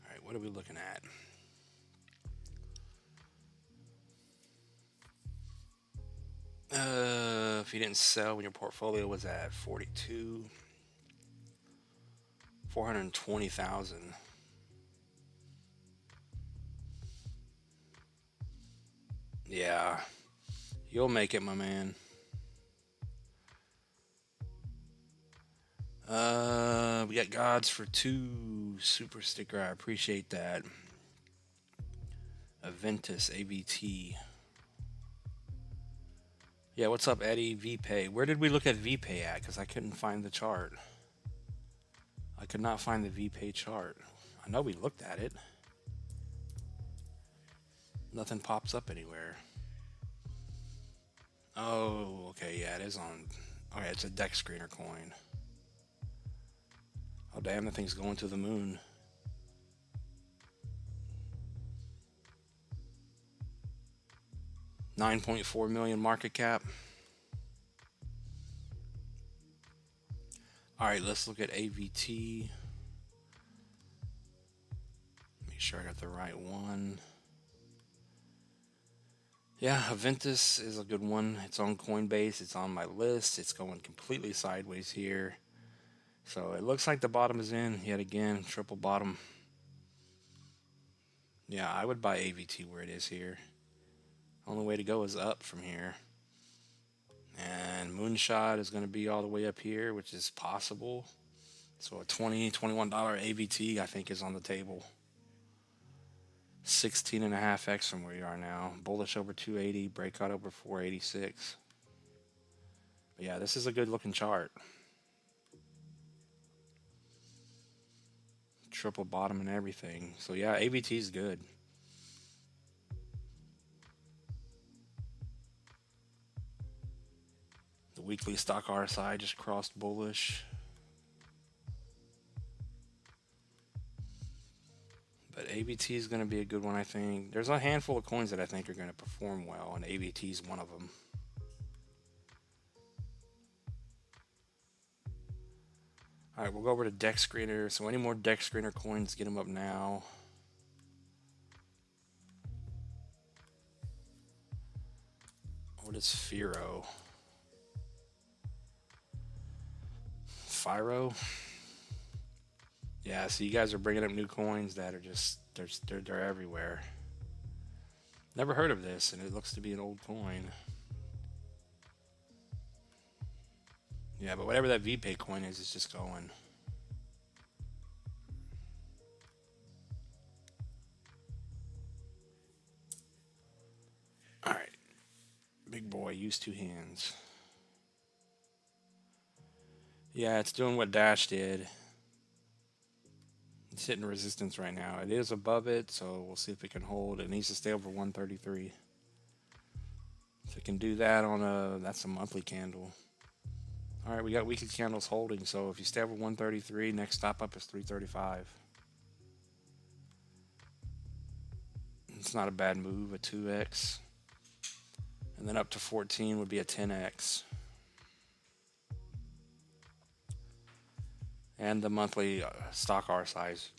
All right, what are we looking at? If you didn't sell when your portfolio was at 42, 420,000. Yeah, you'll make it, my man. We got gods for 2 super sticker. I appreciate that. Aventus AVT. Yeah, what's up, Eddie? VPay. Where did we look at VPay at? Because I couldn't find the chart. I could not find the VPay chart. I know we looked at it. Nothing pops up anywhere. Oh, okay, yeah, it is on. Okay, it's a deck screener coin. Oh, damn, the thing's going to the moon. $9.4 million market cap. All right, let's look at AVT. Make sure I got the right one. Yeah, Aventus is a good one. It's on Coinbase. It's on my list. It's going completely sideways here. So it looks like the bottom is in yet again. Triple bottom. Yeah, I would buy AVT where it is here. Only way to go is up from here. And Moonshot is going to be all the way up here, which is possible. So a $20, $21 AVT, I think, is on the table. 16.5x from where you are now. Bullish over 280, breakout over 486. But yeah, this is a good looking chart. Triple bottom and everything. So yeah, AVT is good. The weekly stock RSI just crossed bullish. But AVT is going to be a good one, I think. There's a handful of coins that I think are going to perform well, and AVT is one of them. All right, we'll go over to deck screener. So any more deck screener coins, get them up now. What is Firo? Firo? Yeah, so you guys are bringing up new coins that are just, they're everywhere. Never heard of this, and it looks to be an old coin. Yeah, but whatever that VPay coin is, it's just going. All right. Big boy, use 2 hands. Yeah, it's doing what Dash did. It's hitting resistance right now. It is above it, so we'll see if it can hold. It needs to stay over 133. If it can do that on that's a monthly candle. All right, we got weekly candles holding, so if you stay over 133, next stop up is 335. It's not a bad move, a 2x. And then up to 14 would be a 10x. And the monthly stock RSI is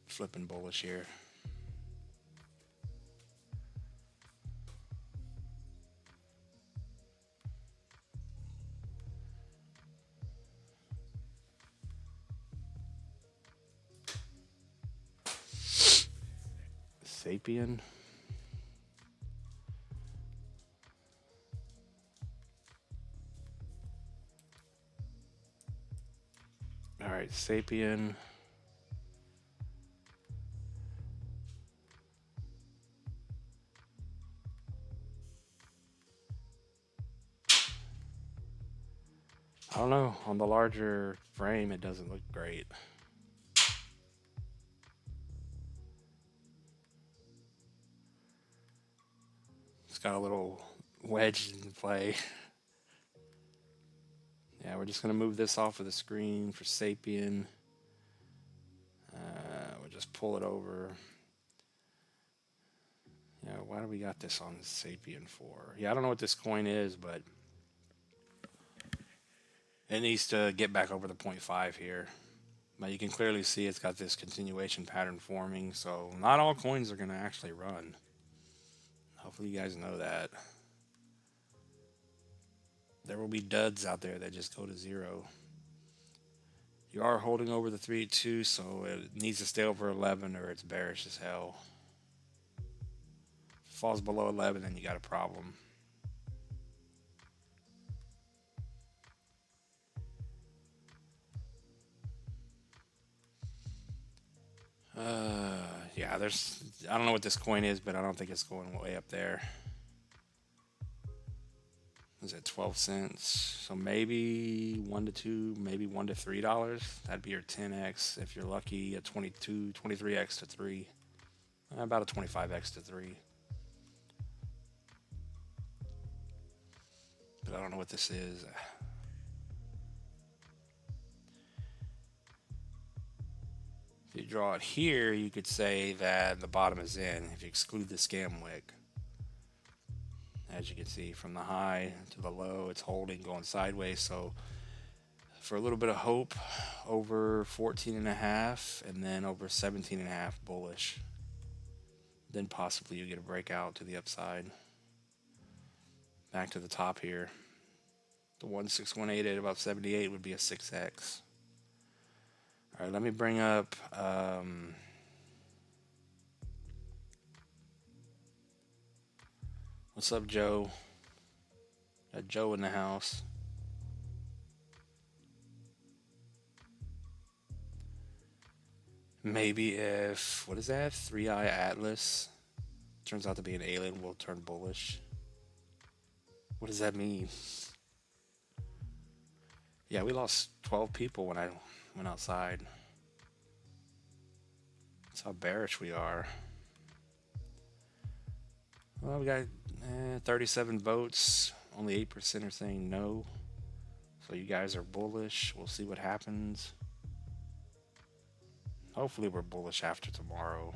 flipping bullish here. Sapien. All right, Sapien. I don't know. On the larger frame, it doesn't look great. It's got a little wedge in play. Yeah, we're just going to move this off of the screen for Sapien. We'll just pull it over. Yeah, why do we got this on Sapien for? Yeah, I don't know what this coin is, but It needs to get back over the 0.5 here. But you can clearly see it's got this continuation pattern forming. So not all coins are going to actually run. Hopefully you guys know that. There will be duds out there that just go to zero. You are holding over the 3-2, so it needs to stay over 11 or it's bearish as hell. If it falls below 11, then you got a problem. Yeah, I don't know what this coin is, but I don't think it's going way up there. Is it 12 cents? So maybe $1 to $2, maybe $1 to $3. That'd be your 10x. If you're lucky, a 23x to 3. About a 25x to 3. But I don't know what this is. If you draw it here, you could say that the bottom is in if you exclude the scam wick. As you can see, from the high to the low, it's holding, going sideways. So for a little bit of hope, over 14.5 and then over 17.5 bullish. Then possibly you get a breakout to the upside. Back to the top here. The 1618 at about 78 would be a 6x. All right, let me bring up what's up, Joe? Got Joe in the house. Maybe if, what is that? 3i Atlas turns out to be an alien, will turn bullish. What does that mean? Yeah, we lost 12 people when I went outside. That's how bearish we are. Well, we got 37 votes. Only 8% are saying no. So you guys are bullish. We'll see what happens. Hopefully we're bullish after tomorrow.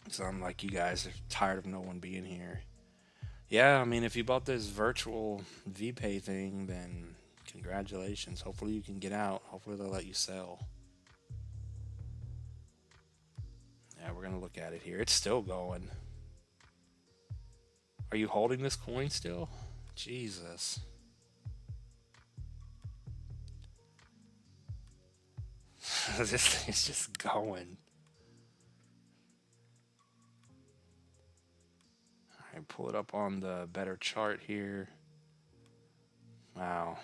Sound like you guys are tired of no one being here. Yeah, I mean, if you bought this virtual VPay thing, then congratulations. Hopefully you can get out. Hopefully they'll let you sell. Yeah, we're going to look at it here. It's still going. Are you holding this coin still? Jesus. This thing's just going. Alright, pull it up on the better chart here. Wow.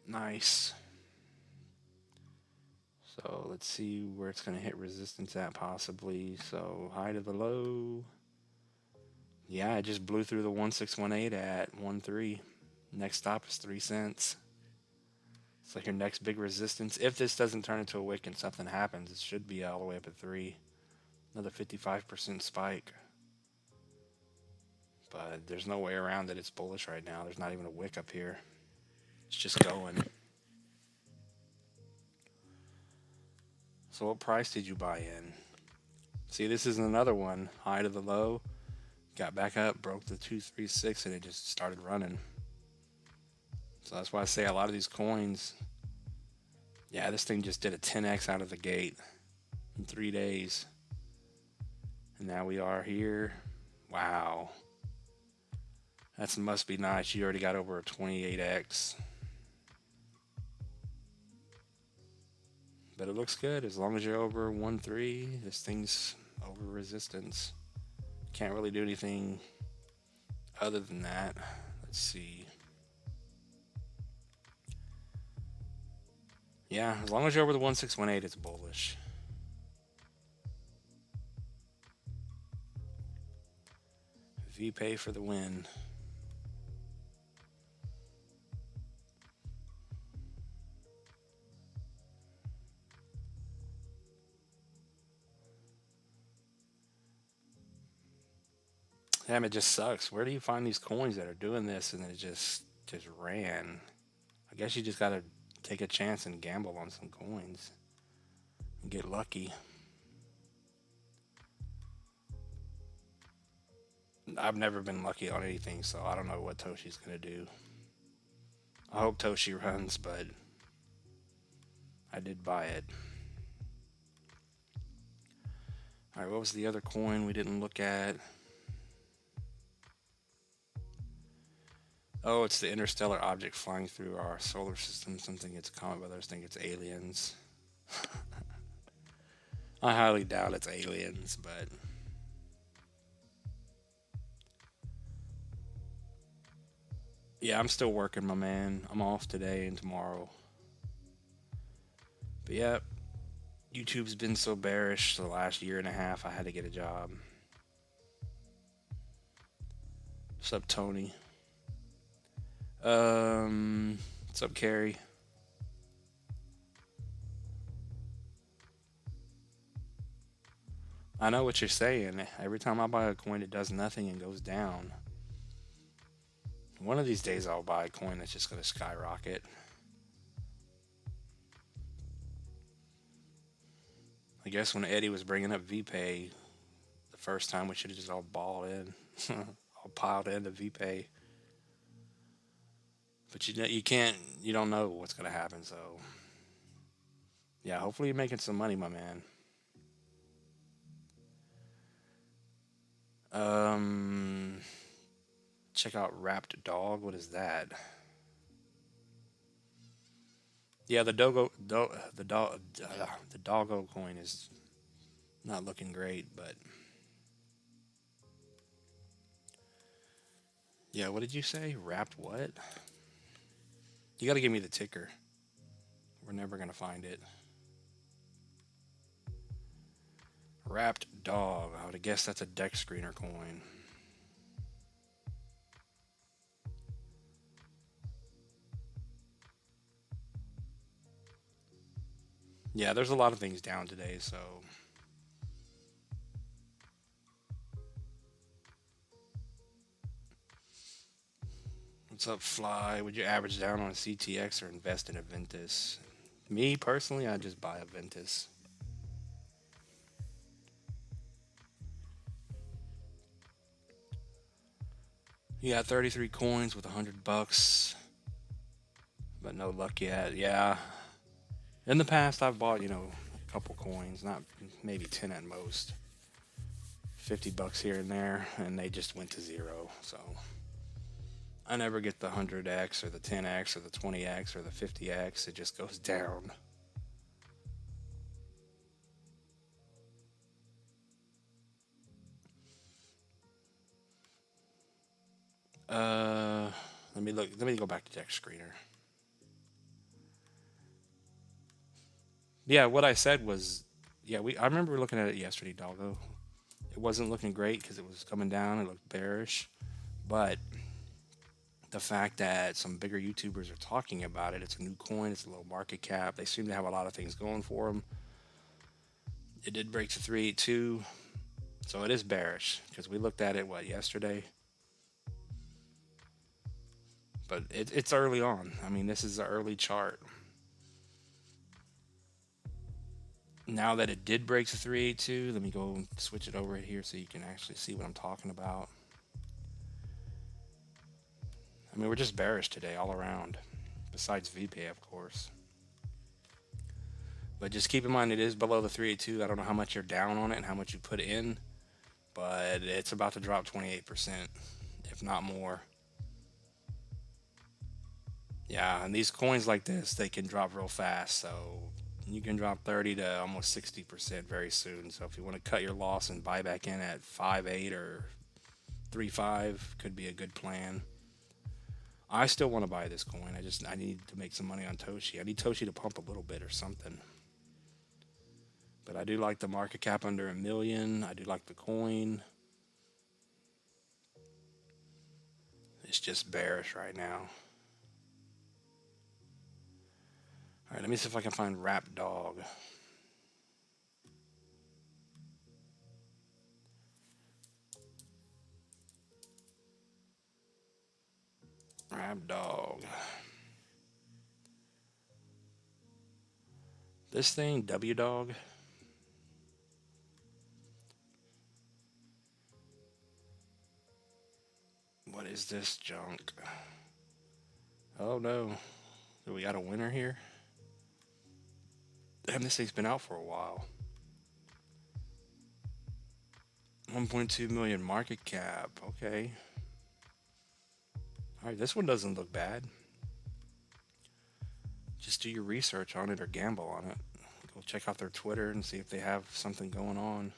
Nice. So let's see where it's going to hit resistance at possibly. So high to the low. Yeah, it just blew through the 1618 at 1.3. Next stop is 3 cents. It's like your next big resistance. If this doesn't turn into a wick and something happens, it should be all the way up at 3. Another 55% spike. But there's no way around it. It's bullish right now. There's not even a wick up here. It's just going. So what price did you buy in? See, this is another one. High to the low. Got back up, broke the 236, and it just started running. So that's why I say a lot of these coins, yeah, this thing just did a 10x out of the gate in 3 days. And now we are here. Wow. That must be nice. You already got over a 28x. But it looks good. As long as you're over 1.3, this thing's over resistance. Can't really do anything other than that. Let's see. Yeah, as long as you're over the 1618, it's bullish. VPay for the win. Damn, it just sucks. Where do you find these coins that are doing this and it just ran? I guess you just gotta take a chance and gamble on some coins and get lucky. I've never been lucky on anything, so I don't know what Toshi's gonna do. I hope Toshi runs, but I did buy it. All right, what was the other coin we didn't look at? Oh, it's the interstellar object flying through our solar system. Some think it's a comet, but others think it's aliens. I highly doubt it's aliens, but yeah, I'm still working, my man. I'm off today and tomorrow. But yeah, YouTube's been so bearish the last year and a half, I had to get a job. What's up, Tony? What's up, Carrie? I know what you're saying. Every time I buy a coin, it does nothing and goes down. One of these days, I'll buy a coin that's just going to skyrocket. I guess when Eddie was bringing up VPay, the first time we should have just all balled in, all piled into VPay. But you can't, you don't know what's going to happen. So yeah, hopefully you're making some money, my man. Check out Wrapped Dog. What is that? Yeah, the doggo coin is not looking great, but yeah, what did you say? Wrapped what? You got to give me the ticker. We're never going to find it. Wrapped Dog. I would have guessed that's a deck screener coin. Yeah, there's a lot of things down today, so what's up, Fly? Would you average down on a CTX or invest in a Ventus? Me personally, I just buy a Ventus. You got 33 coins with $100, but no luck yet. Yeah. In the past, I've bought, a couple coins, not maybe 10 at most. $50 here and there, and they just went to zero. So I never get the 100x or the 10x or the 20x or the 50x. It just goes down. Let me look. Let me go back to deck screener. Yeah, what I said was, yeah, I remember looking at it yesterday, doggo. It wasn't looking great because it was coming down. It looked bearish, but the fact that some bigger YouTubers are talking about it, it's a new coin, it's a low market cap. They seem to have a lot of things going for them. It did break to 382, so it is bearish because we looked at it yesterday. But it's early on. I mean, this is an early chart. Now that it did break to 382, let me go and switch it over here so you can actually see what I'm talking about. I mean, we're just bearish today all around, besides VPay, of course. But just keep in mind, it is below the 382. I don't know how much you're down on it and how much you put in, but it's about to drop 28%, if not more. Yeah, and these coins like this, they can drop real fast. So you can drop 30 to almost 60% very soon. So if you want to cut your loss and buy back in at 5.8 or 3.5, could be a good plan. I still want to buy this coin. I need to make some money on Toshi. I need Toshi to pump a little bit or something. But I do like the market cap under $1 million. I do like the coin. It's just bearish right now. All right, let me see if I can find Wrapped Dog. Wrapped Dog. This thing, W Dog. What is this junk? Oh no. Do we got a winner here? Damn, this thing's been out for a while. 1.2 million market cap. Okay. Alright, this one doesn't look bad. Just do your research on it or gamble on it. Go check out their Twitter and see if they have something going on.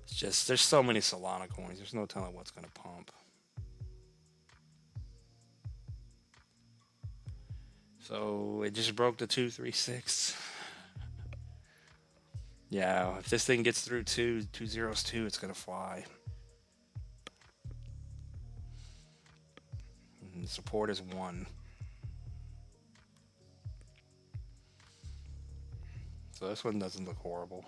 It's just, there's so many Solana coins. There's no telling what's going to pump. So it just broke the 236. Yeah, if this thing gets through 202, it's going to fly. And support is 1. So this one doesn't look horrible.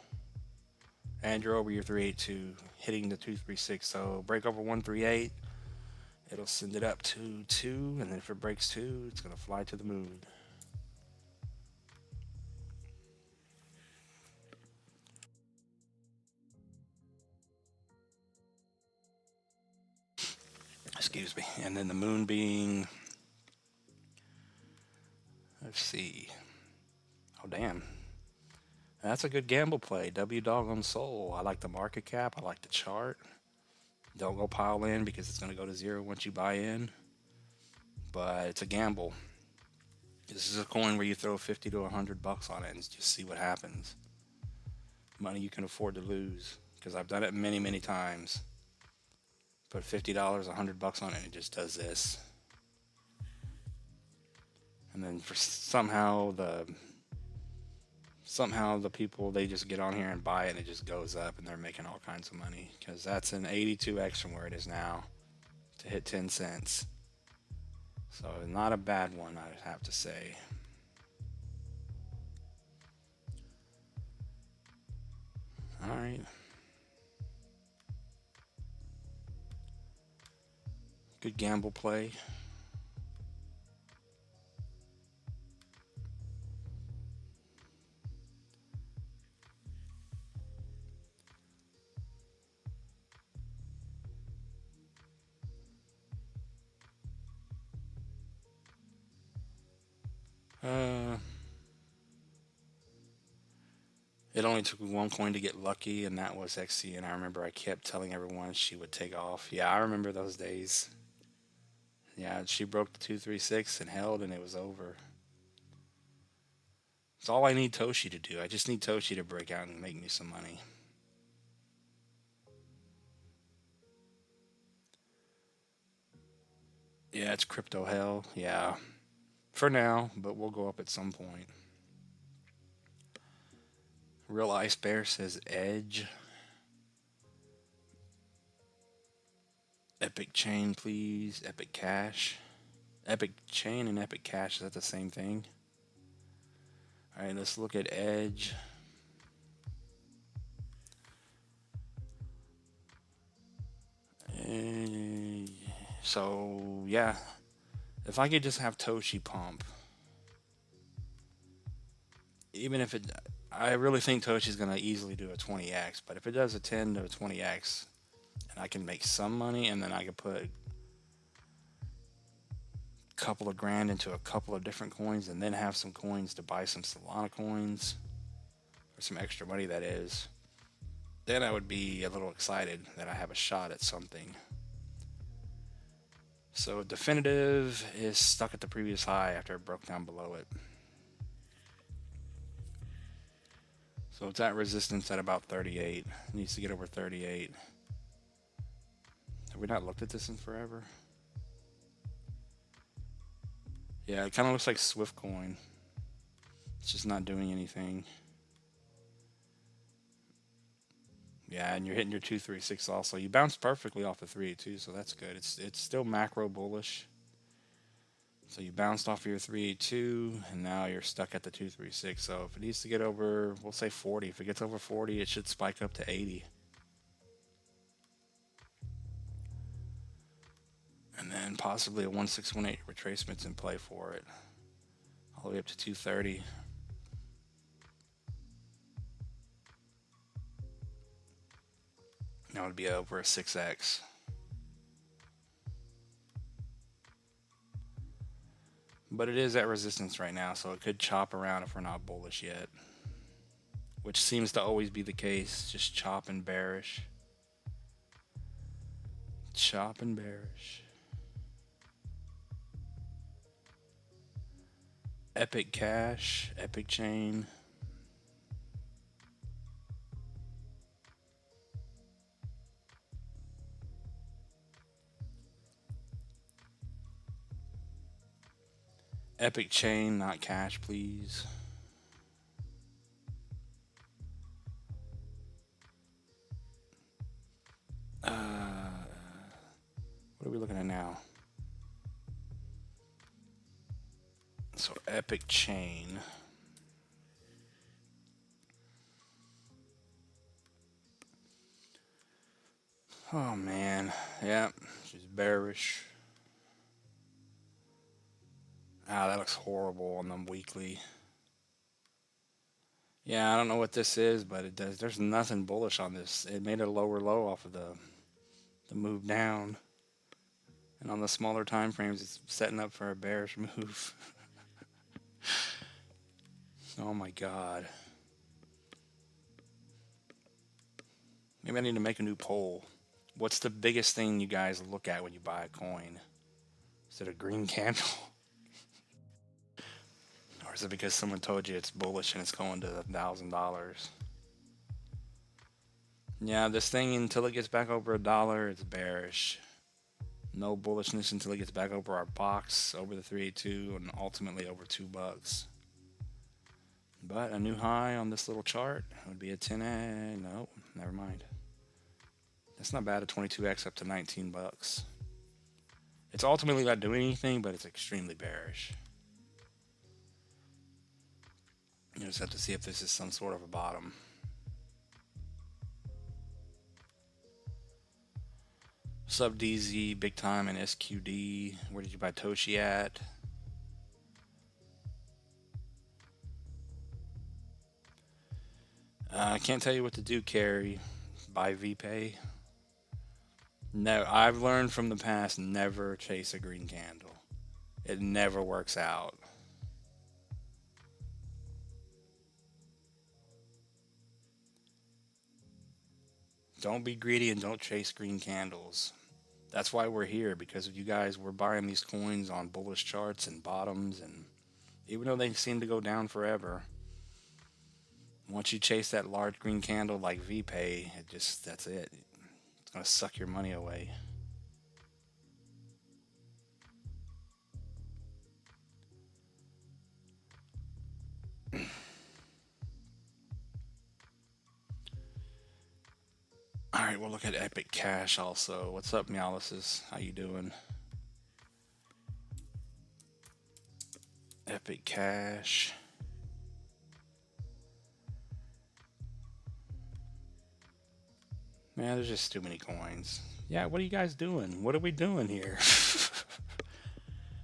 And you're over your 382, hitting the 236. So break over 138, it'll send it up to 2, and then if it breaks 2, it's going to fly to the moon. Excuse me. And then the moon being, let's see. Oh, damn. That's a good gamble play. W dog on soul. I like the market cap. I like the chart. Don't go pile in because it's going to go to 0 once you buy in. But it's a gamble. This is a coin where you throw 50 to 100 bucks on it and just see what happens. Money you can afford to lose. Because I've done it many, many times. Put $50, 100 bucks on it, and it just does this. And then for somehow the people, they just get on here and buy it, and it just goes up, and they're making all kinds of money. Because that's an 82x from where it is now to hit 10 cents. So not a bad one, I have to say. All right. Good gamble play. It only took one coin to get lucky, and that was XCN. I remember I kept telling everyone she would take off. Yeah, I remember those days. Yeah, she broke the 236 and held, and it was over. It's all I need Toshi to do. I just need Toshi to break out and make me some money. Yeah, it's crypto hell. Yeah. For now, but we'll go up at some point. Real Ice Bear says Edge. Epic Chain, please. Epic Cash. Epic Chain and Epic Cash, is that the same thing? Alright, let's look at Edge. So, yeah. If I could just have Toshi pump. Even if it... I really think Toshi's going to easily do a 20x. But if it does a 10 to a 20x, and I can make some money, and then I can put a couple of grand into a couple of different coins, and then have some coins to buy some Solana coins, or some extra money, that is, then I would be a little excited that I have a shot at something. So Definitive is stuck at the previous high after it broke down below it. So it's at resistance at about 38. It needs to get over 38. Have we not looked at this in forever? Yeah, it kind of looks like Swift Coin. It's just not doing anything. Yeah, and you're hitting your 236 also. You bounced perfectly off the 382, so that's good. It's still macro bullish. So you bounced off of your 382, and now you're stuck at the 236. So if it needs to get over, we'll say 40. If it gets over 40, it should spike up to 80. And then possibly a 1618 retracement's in play for it. All the way up to 230. That would be over a 6x. But it is at resistance right now, so it could chop around if we're not bullish yet. Which seems to always be the case, just chop and bearish. Chop and bearish. Epic Cash, Epic Chain. Epic Chain, not Cash, please. What are we looking at now? So Epic Chain. Oh man, yeah, she's bearish. Ah, that looks horrible on the weekly. Yeah, I don't know what this is, but it does. There's nothing bullish on this. It made a lower low off of the move down. And on the smaller time frames, it's setting up for a bearish move. Oh my God. Maybe I need to make a new poll. What's the biggest thing you guys look at when you buy a coin? Is it a green candle? Or is it because someone told you it's bullish and it's going to $1,000? Yeah, this thing, until it gets back over $1, it's bearish. No bullishness until it gets back over our box, over the 382, and ultimately over $2. But a new high on this little chart would be a 10x. No, never mind. That's not bad, a 22x up to $19. It's ultimately not doing anything, but it's extremely bearish. You just have to see if this is some sort of a bottom. Sub DZ, big time, and SQD. Where did you buy TOSHI at? I can't tell you what to do, Carrie. Buy VPay. No, I've learned from the past, never chase a green candle. It never works out. Don't be greedy and don't chase green candles. That's why we're here, because of you guys. We're buying these coins on bullish charts and bottoms, and even though they seem to go down forever, once you chase that large green candle like VPay, that's it. It's gonna suck your money away. All right, we'll look at Epic Cash also. What's up, Meolysis? How you doing? Epic Cash. Man, there's just too many coins. Yeah, what are you guys doing? What are we doing here?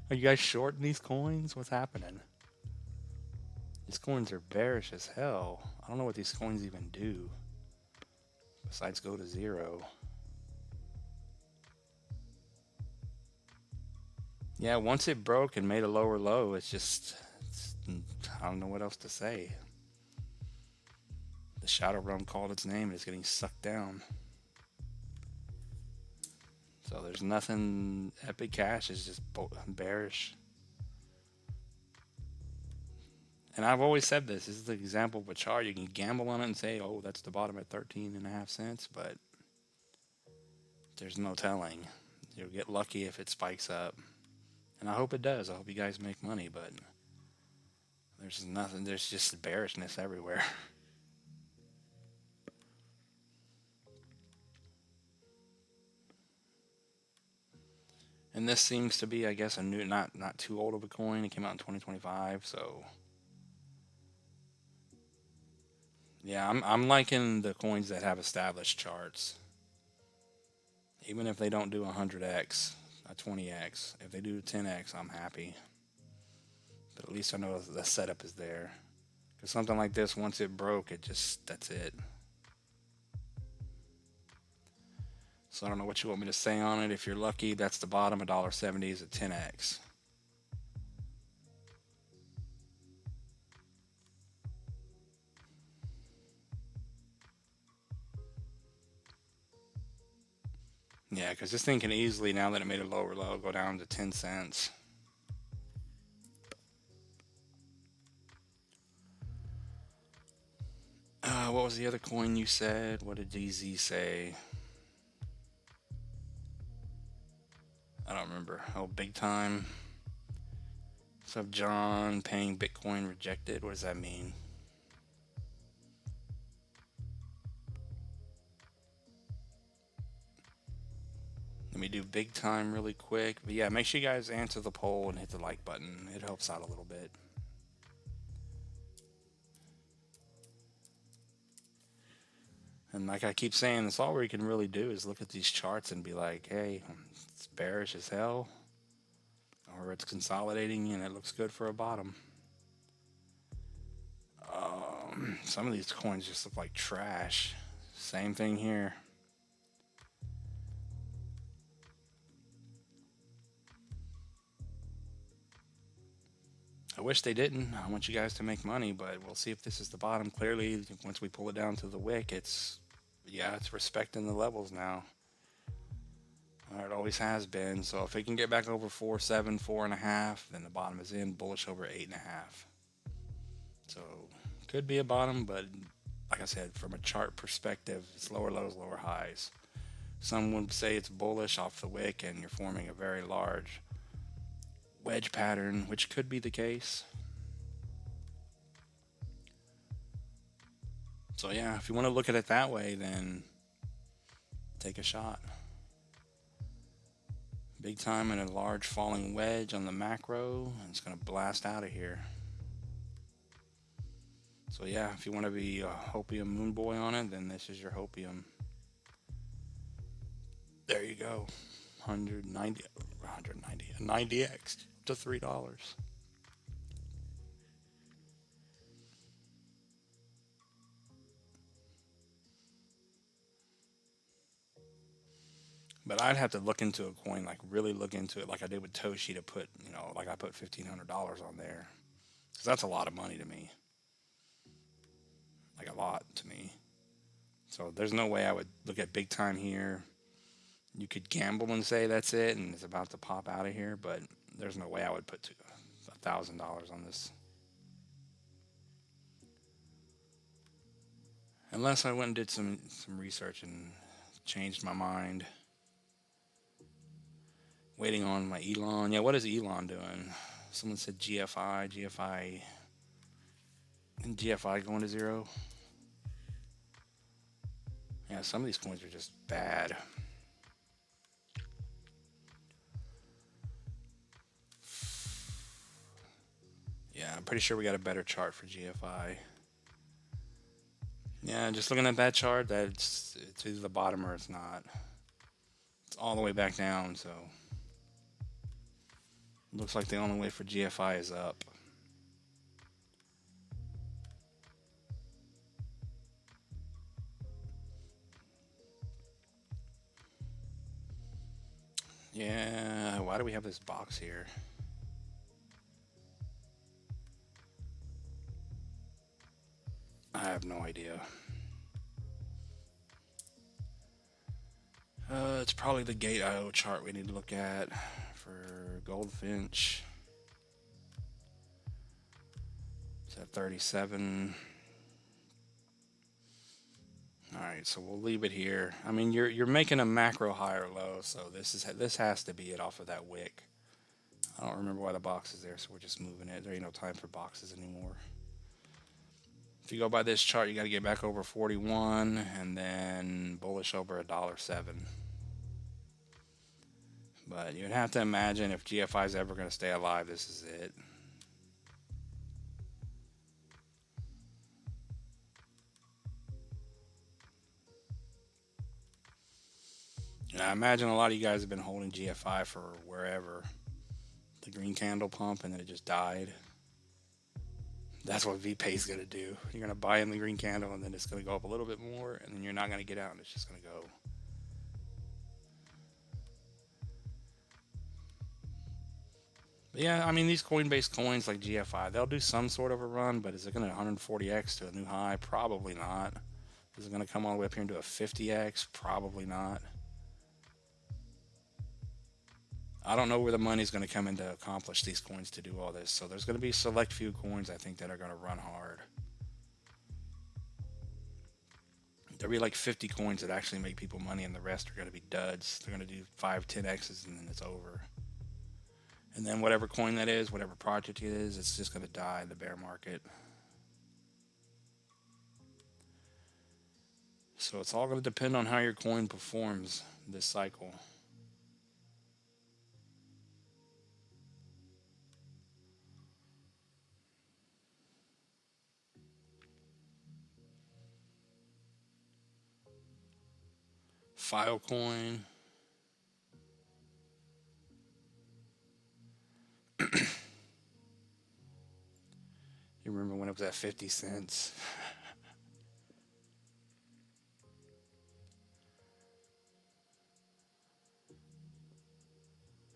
Are you guys shorting these coins? What's happening? These coins are bearish as hell. I don't know what these coins even do besides go to zero. Yeah, once it broke and made a lower low, I don't know what else to say. The Shadow Realm called its name and it's getting sucked down. So there's nothing. Epic Cash is just bearish. And I've always said this is the example of a chart. You can gamble on it and say, oh, that's the bottom at 13.5 cents, but there's no telling. You'll get lucky if it spikes up. And I hope it does. I hope you guys make money, but there's nothing. There's just bearishness everywhere. And this seems to be, I guess, a new, not too old of a coin. It came out in 2025, so yeah, I'm liking the coins that have established charts. Even if they don't do 100x, a 20x, if they do 10x, I'm happy. But at least I know the setup is there. Because something like this, once it broke, that's it. So I don't know what you want me to say on it. If you're lucky, that's the bottom. $1.70 is a 10x. Yeah, because this thing can easily, now that it made a lower low, go down to 10 cents. What was the other coin you said? What did DZ say? I don't remember. Oh, big time. What's up, John? Paying Bitcoin rejected. What does that mean? Let me do big time really quick. But yeah, make sure you guys answer the poll and hit the like button. It helps out a little bit. And like I keep saying, that's all we can really do is look at these charts and be like, hey, it's bearish as hell, or it's consolidating and it looks good for a bottom. Some of these coins just look like trash. Same thing here. I wish they didn't. I want you guys to make money, but we'll see if this is the bottom. Clearly, once we pull it down to the wick, it's respecting the levels now. It always has been. So if it can get back over 4.7, 4.5, then the bottom is in. Bullish over 8.5. So could be a bottom, but like I said, from a chart perspective, it's lower lows, lower highs. Some would say it's bullish off the wick, and you're forming a very large wedge pattern, which could be the case. So yeah, if you want to look at it that way, then take a shot. Big time and a large falling wedge on the macro, and it's going to blast out of here. So yeah, if you want to be a hopium moon boy on it, then this is your hopium. There you go. 190, a 90x to $3. But I'd have to look into a coin, like really look into it, like I did with TOSHI, to put, like I put $1,500 on there, because that's a lot of money to me. Like a lot to me. So there's no way I would look at big time here. You could gamble and say that's it and it's about to pop out of here, but there's no way I would put $1,000 on this. Unless I went and did some research and changed my mind. Waiting on my Elon. Yeah, what is Elon doing? Someone said GFI. And GFI going to zero? Yeah, some of these coins are just bad. Yeah, I'm pretty sure we got a better chart for GFI. Yeah, just looking at that chart, it's either the bottom or it's not. It's all the way back down, so looks like the only way for GFI is up. Yeah, why do we have this box here? I have no idea. It's probably the Gate.io chart we need to look at for Goldfinch. It's at 37. Alright, so we'll leave it here. I mean, you're making a macro high or low, so this has to be it off of that wick. I don't remember why the box is there, so we're just moving it. There ain't no time for boxes anymore. If you go by this chart, you got to get back over 41 and then bullish over $1.07. But you'd have to imagine if GFI is ever going to stay alive, this is it. And I imagine a lot of you guys have been holding GFI for wherever. The green candle pump, and then it just died. That's what VPay is going to do. You're going to buy in the green candle, and then it's going to go up a little bit more, and then you're not going to get out, and it's just going to go. But yeah, I mean, these coin-based coins like GFI, they'll do some sort of a run, but is it going to 140x to a new high? Probably not. Is it going to come all the way up here into a 50x? Probably not. I don't know where the money's going to come in to accomplish these coins to do all this. So there's going to be select few coins I think that are going to run hard. There'll be like 50 coins that actually make people money, and the rest are going to be duds. They're going to do 5, 10x's, and then it's over. And then whatever coin that is, whatever project it is, it's just going to die in the bear market. So it's all going to depend on how your coin performs this cycle. Filecoin. You remember when it was at 50 cents?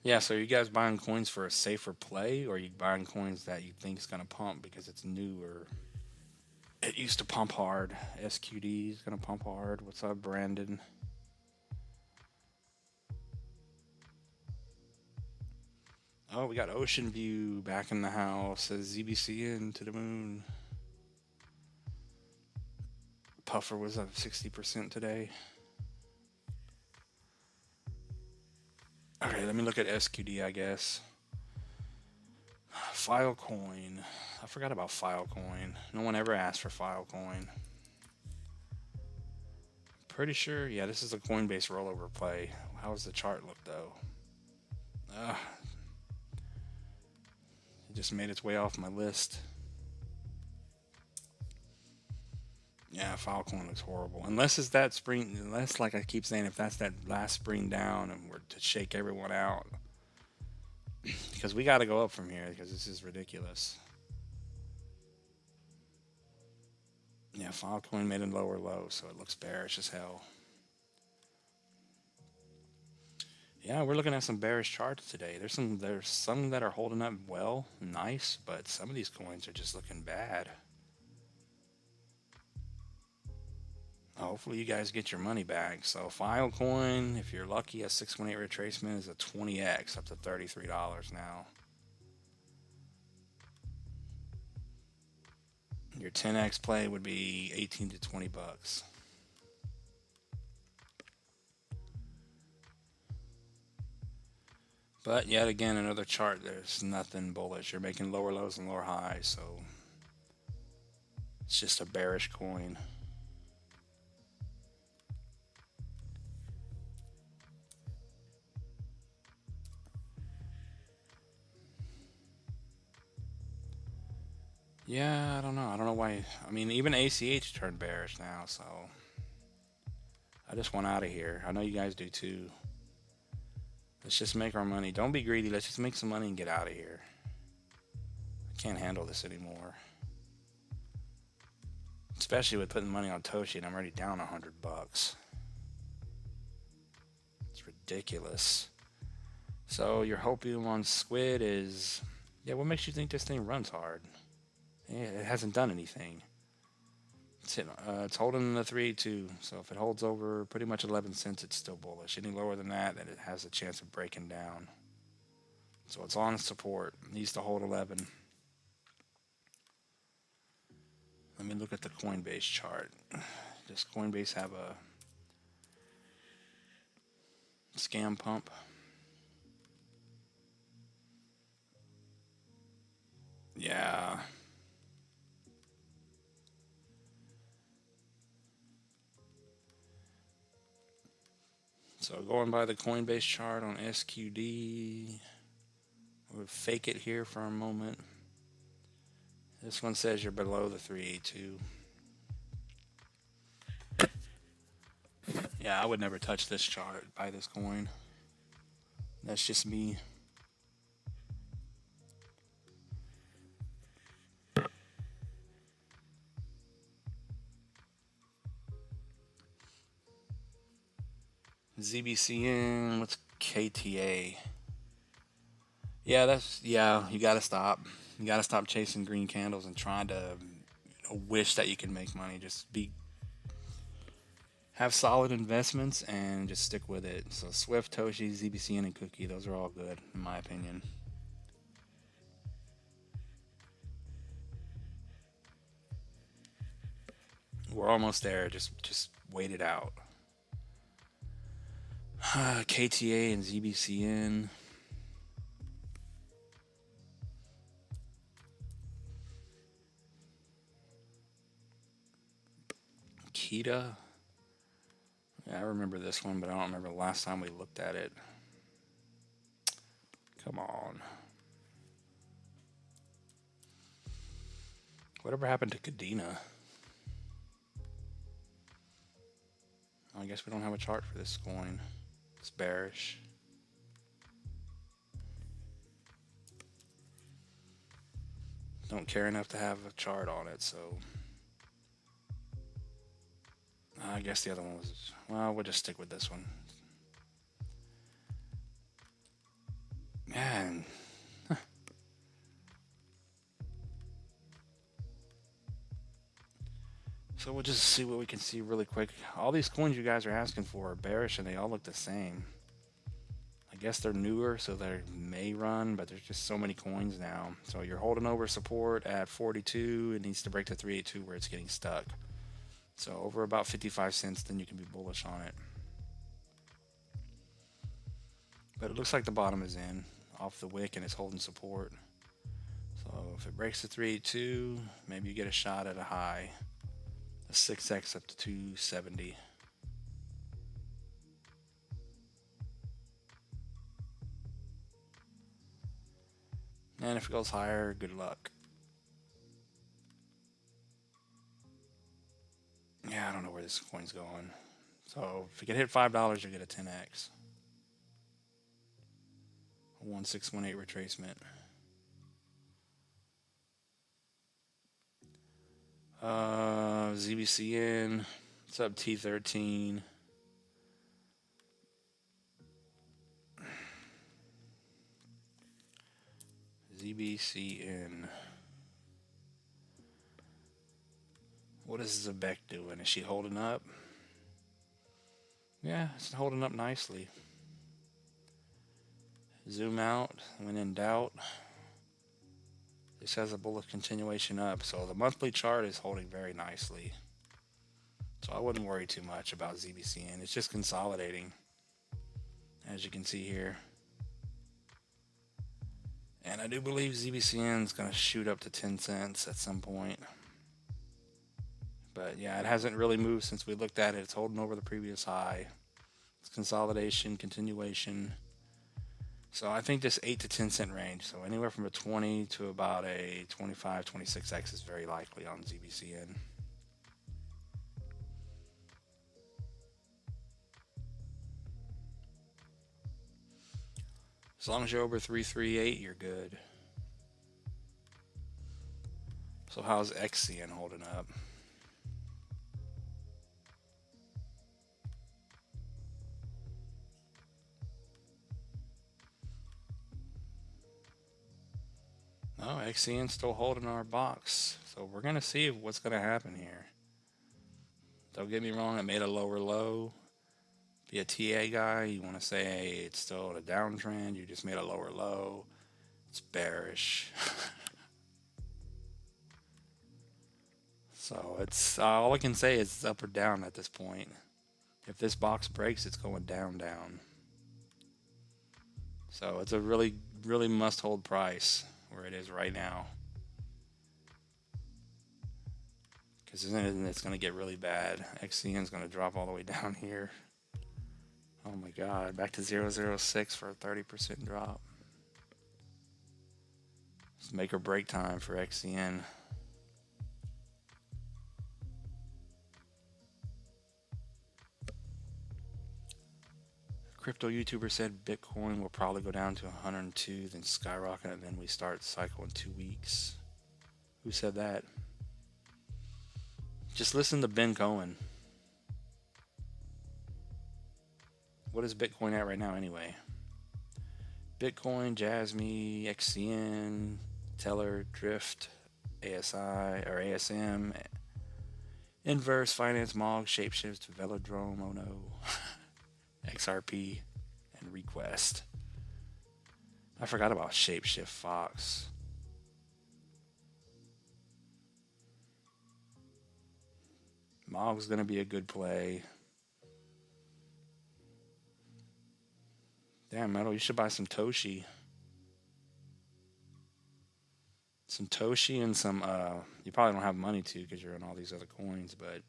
Yeah, so are you guys buying coins for a safer play, or are you buying coins that you think is going to pump because it's new, or it used to pump hard? SQD is going to pump hard. What's up, Brandon? Oh, we got Ocean View back in the house. Says ZBCN to the moon. Puffer was up 60% today. Okay, let me look at SQD, I guess. Filecoin. I forgot about Filecoin. No one ever asked for Filecoin. Pretty sure, yeah, this is a Coinbase rollover play. How does the chart look, though? It just made its way off my list. Yeah, Filecoin looks horrible. Unless it's that spring, unless, like I keep saying, if that's that last spring down and we're to shake everyone out. Because we got to go up from here, because this is ridiculous. Yeah, Filecoin made a lower low, so it looks bearish as hell. Yeah, we're looking at some bearish charts today. There's some that are holding up well, nice, but some of these coins are just looking bad. Hopefully you guys get your money back. So Filecoin, if you're lucky, a 618 retracement is a 20x up to $33 now. Your 10x play would be 18 to 20 bucks. But yet again, another chart, there's nothing bullish. You're making lower lows and lower highs, so it's just a bearish coin. Yeah, I don't know. I don't know why. I mean, even ACH turned bearish now, so I just want out of here. I know you guys do too. Let's just make our money. Don't be greedy. Let's just make some money and get out of here. I can't handle this anymore. Especially with putting money on TOSHI and I'm already down 100 bucks. It's ridiculous. So your hopium on squid is, yeah, what makes you think this thing runs hard? Yeah, it hasn't done anything. It's holding the 382, so if it holds over pretty much 11 cents, it's still bullish. Any lower than that, then it has a chance of breaking down. So it's on support. It needs to hold 11. Let me look at the Coinbase chart. Does Coinbase have a scam pump? Yeah. So going by the Coinbase chart on SQD, we'll fake it here for a moment. This one says you're below the 382. Yeah, I would never touch this chart, buy this coin. That's just me. ZBCN, what's KTA? Yeah, you gotta stop. You gotta stop chasing green candles and trying to wish that you can make money. Just be have solid investments and just stick with it. So Swift, Toshi, ZBCN, and Cookie, those are all good in my opinion. We're almost there. Just wait it out. KTA and ZBCN. Kita. Yeah, I remember this one, but I don't remember the last time we looked at it. Come on. Whatever happened to Kadena? I guess we don't have a chart for this coin. It's bearish. Don't care enough to have a chart on it, so I guess the other one was, well, we'll just stick with this one. Man. So we'll just see what we can see really quick. All these coins you guys are asking for are bearish and they all look the same. I guess they're newer, so they may run, but there's just so many coins now. So you're holding over support at 42. It needs to break to 382 where it's getting stuck. So over about 55 cents, then you can be bullish on it. But it looks like the bottom is in off the wick and it's holding support. So if it breaks to 382, maybe you get a shot at a high. A 6x up to 270. And if it goes higher, good luck. Yeah, I don't know where this coin's going. So if you can hit $5, you get a 10x. A 1618 retracement. ZBCN, it's up T13. ZBCN. What is Zebek doing? Is she holding up? Yeah, it's holding up nicely. Zoom out when in doubt. This has a bullish continuation up, so the monthly chart is holding very nicely. So I wouldn't worry too much about ZBCN. It's just consolidating, as you can see here. And I do believe ZBCN is going to shoot up to 10 cents at some point. But yeah, it hasn't really moved since we looked at it. It's holding over the previous high. It's consolidation, continuation. So I think this 8 to 10 cent range, so anywhere from a 20 to about a 25, 26x is very likely on ZBCN. As long as you're over 338, you're good. So how's XCN holding up? Oh, XCN's still holding our box. So we're going to see what's going to happen here. Don't get me wrong, it made a lower low. Be a TA guy, you want to say, hey, it's still in a downtrend. You just made a lower low. It's bearish. So it's all I can say is it's up or down at this point. If this box breaks, it's going down, down. So it's a really, really must-hold price where it is right now. Because then it's going to get really bad. XCN is going to drop all the way down here. Oh my God, back to 0.006 for a 30% drop. It's make or break time for XCN. Crypto YouTuber said Bitcoin will probably go down to 102, then skyrocket, and then we start cycle in 2 weeks. Who said that? Just listen to Ben Cohen. What is Bitcoin at right now anyway? Bitcoin, Jasmy, XCN, Tether, Drift, ASI or ASM, Inverse, Finance, Mog, Shapeshift, Velodrome, oh no, XRP, and Request. I forgot about Shapeshift Fox. Mog's going to be a good play. Damn, Metal, you should buy some TOSHI. Some TOSHI and some, you probably don't have money to because you're in all these other coins, but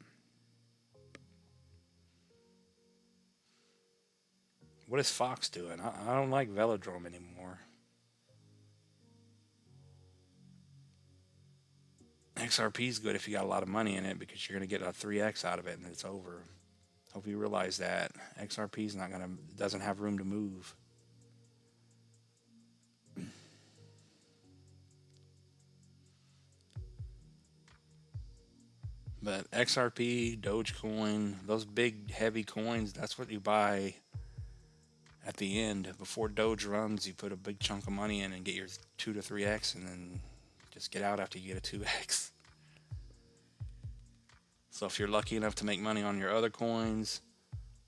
what is Fox doing? I don't like Velodrome anymore. XRP is good if you got a lot of money in it because you're going to get a 3x out of it and it's over. Hope you realize that. XRP is doesn't have room to move. But XRP, Dogecoin, those big heavy coins, that's what you buy at the end. Before Doge runs, you put a big chunk of money in and get your 2 to 3x and then just get out after you get a 2x. So if you're lucky enough to make money on your other coins,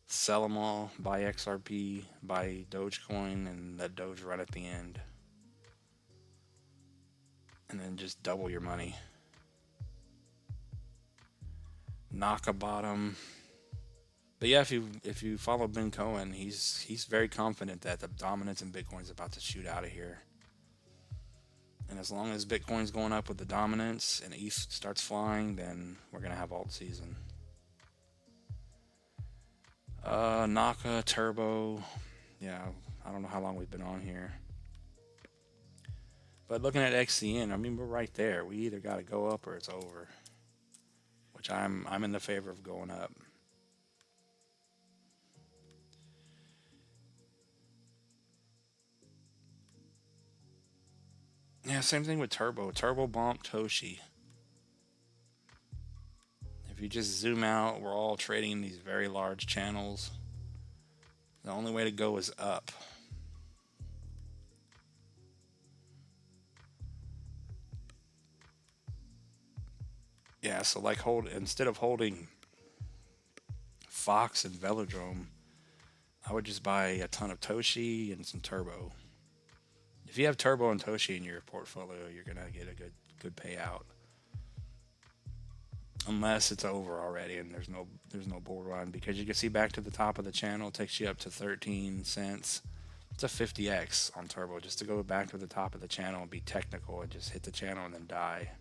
sell them all, buy XRP, buy Dogecoin, and let Doge run at the end. And then just double your money. Knock a bottom. But yeah, if you follow Ben Cohen, he's very confident that the dominance in Bitcoin is about to shoot out of here. And as long as Bitcoin's going up with the dominance and ETH starts flying, then we're going to have alt season. Naka, Turbo. Yeah, I don't know how long we've been on here. But looking at XCN, I mean, we're right there. We either got to go up or it's over. Which I'm in the favor of going up. Yeah, same thing with Turbo. Turbo bump TOSHI. If you just zoom out, we're all trading in these very large channels. The only way to go is up. Yeah, so like instead of holding Fox and Velodrome, I would just buy a ton of TOSHI and some Turbo. If you have Turbo and TOSHI in your portfolio, you're gonna get a good payout. Unless it's over already and there's no bull run, because you can see back to the top of the channel, it takes you up to 13 cents. It's a 50x on Turbo just to go back to the top of the channel and be technical and just hit the channel and then die.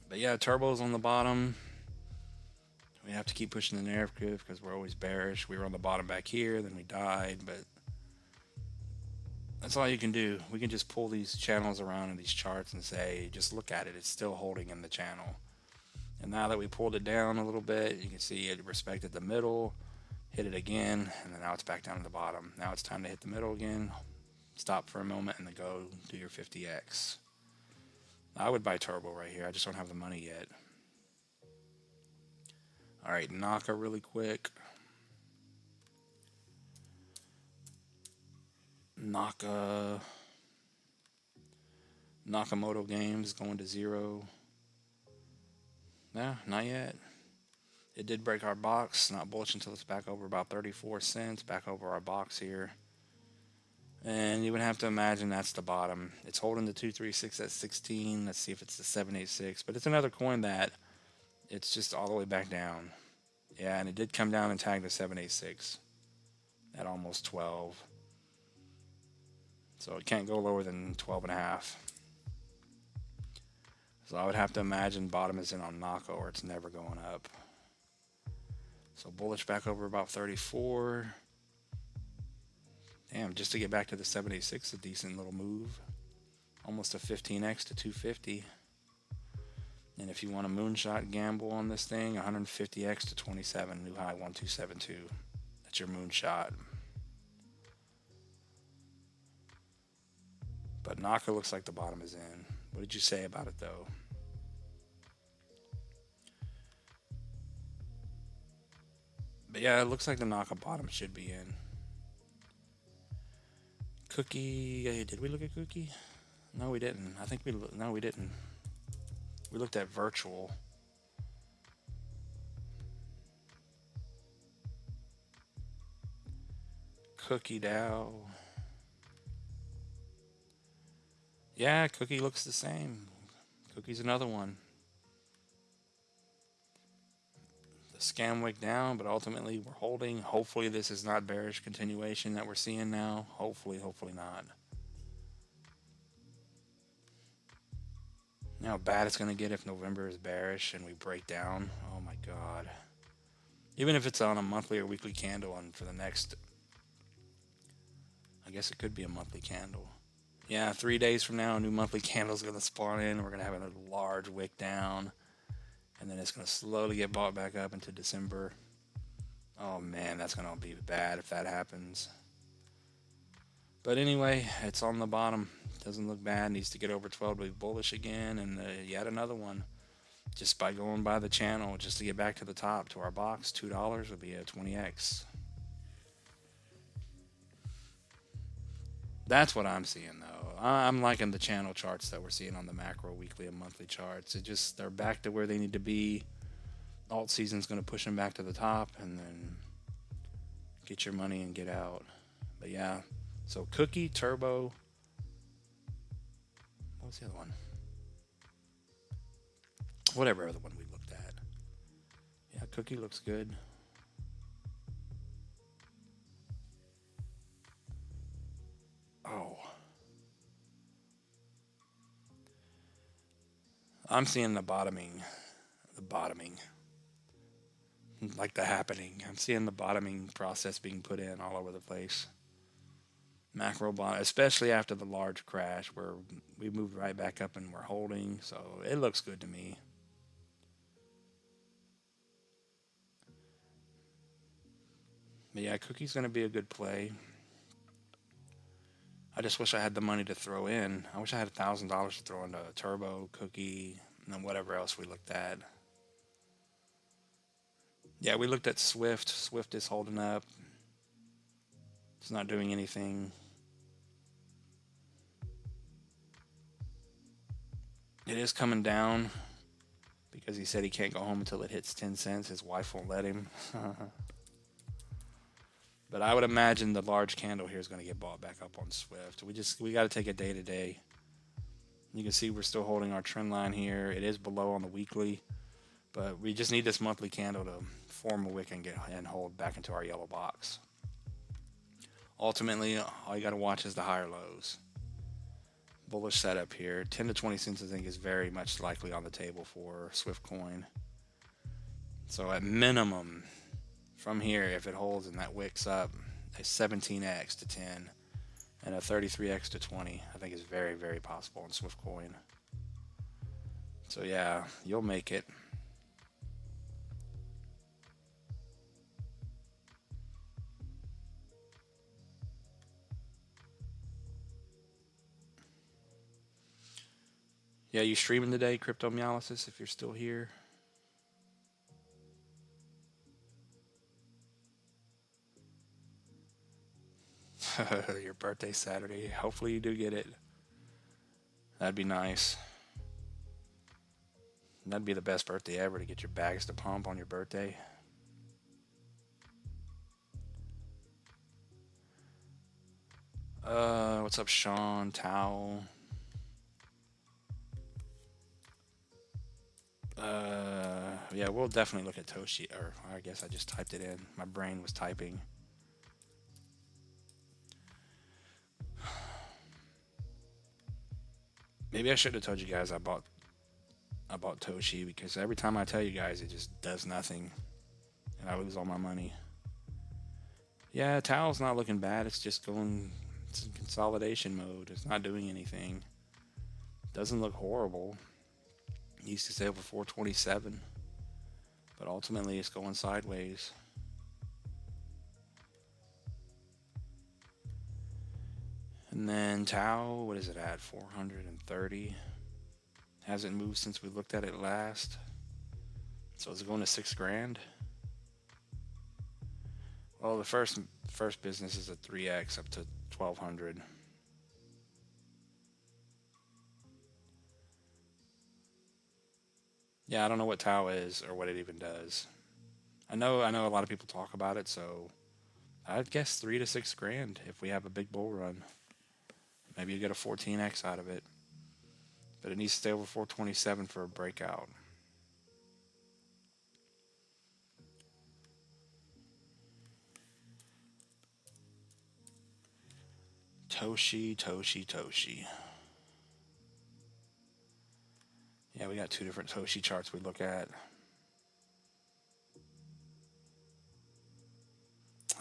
But yeah, Turbo's on the bottom. We have to keep pushing the narrative because we're always bearish. We were on the bottom back here, then we died, but that's all you can do. We can just pull these channels around in these charts and say, just look at it. It's still holding in the channel. And now that we pulled it down a little bit, you can see it respected the middle, hit it again, and then now it's back down to the bottom. Now it's time to hit the middle again, stop for a moment, and then go do your 50x. I would buy Turbo right here. I just don't have the money yet. All right, Naka really quick. Nakamoto Games going to 0. Nah, not yet. It did break our box. Not bullish until it's back over about 34 cents. Back over our box here. And you would have to imagine that's the bottom. It's holding the 236 at 16. Let's see if it's the 786. But it's another coin that it's just all the way back down. Yeah, and it did come down and tag the 786 at almost 12. So it can't go lower than 12.5. So I would have to imagine bottom is in on Naka or it's never going up. So bullish back over about 34. Damn, just to get back to the 786, a decent little move. Almost a 15x to 250. And if you want a moonshot gamble on this thing, 150x to 27, new high 1272. That's your moonshot. But Naka looks like the bottom is in. What did you say about it though? But yeah, it looks like the Naka bottom should be in. Cookie, did we look at Cookie? No, we didn't. I think no, we didn't. We looked at virtual. Cookie Dow. Yeah, Cookie looks the same. Cookie's another one. The scam wick down, but ultimately we're holding. Hopefully this is not bearish continuation that we're seeing now. Hopefully not. You know how bad it's going to get if November is bearish and we break down. Oh my God. Even if it's on a monthly or weekly candle and for the next, I guess it could be a monthly candle. Yeah, 3 days from now, a new monthly candle is going to spawn in. We're going to have a large wick down. And then it's going to slowly get bought back up into December. Oh man, that's going to be bad if that happens. But anyway, it's on the bottom. Doesn't look bad. Needs to get over 12 to be bullish again. And yet another one. Just by going by the channel, just to get back to the top, to our box, $2 would be a 20x. That's what I'm seeing, though. I'm liking the channel charts that we're seeing on the macro, weekly, and monthly charts. They're back to where they need to be. Alt season's going to push them back to the top, and then get your money and get out. But yeah, so Cookie, Turbo. What was the other one? Whatever other one we looked at. Yeah, Cookie looks good. Oh. I'm seeing the bottoming. Like the happening. I'm seeing the bottoming process being put in all over the place. Macro bottom, especially after the large crash where we moved right back up and we're holding. So it looks good to me. But yeah, Cookie's going to be a good play. I just wish I had the money to throw in. I wish I had $1,000 to throw into Turbo, Cookie, and then whatever else we looked at. Yeah, we looked at Swift. Swift is holding up. It's not doing anything. It is coming down because he said he can't go home until it hits 10 cents. His wife won't let him. But I would imagine the large candle here is going to get bought back up on Swift. We got to take it day to day. You can see we're still holding our trend line here. It is below on the weekly, but we just need this monthly candle to form a wick and hold back into our yellow box. Ultimately, all you got to watch is the higher lows. Bullish setup here. 10 to 20 cents I think is very much likely on the table for Swift coin. So at minimum, from here, if it holds and that wicks up, a 17x to 10 and a 33x to 20, I think is very, very possible in Swift coin. So yeah, you'll make it. Yeah, you streaming today, Cryptomyalysis, if you're still here? Your birthday Saturday. Hopefully you do get it. That'd be nice. That'd be the best birthday ever, to get your bags to pump on your birthday. What's up, Sean? Tao. Yeah, we'll definitely look at Toshi, or I guess I just typed it in. My brain was typing. Maybe I should have told you guys I bought Toshi, because every time I tell you guys it just does nothing and I lose all my money. Yeah, Tao's not looking bad. It's just going, it's in consolidation mode. It's not doing anything. Doesn't look horrible. It used to stay over 427, but ultimately it's going sideways. And then Tau, what is it at? 430. Hasn't moved since we looked at it last. So is it going to $6,000? Well, the first business is a 3x up to 1200. Yeah, I don't know what Tau is or what it even does. I know a lot of people talk about it, so I'd guess 3 to 6 grand if we have a big bull run. Maybe you get a 14x out of it, but it needs to stay over 427 for a breakout. Toshi. Yeah, we got 2 different Toshi charts we look at.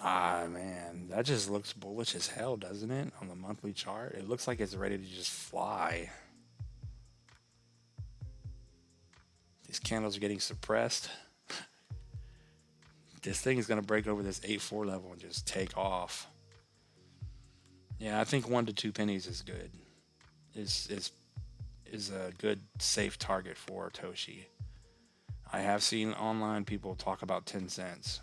Ah, man, that just looks bullish as hell, doesn't it? On the monthly chart, it looks like it's ready to just fly. These candles are getting suppressed. This thing is going to break over this 8.4 level and just take off. Yeah, I think 1 to 2 pennies is good. Is a good safe target for Toshi. I have seen online people talk about 10 cents.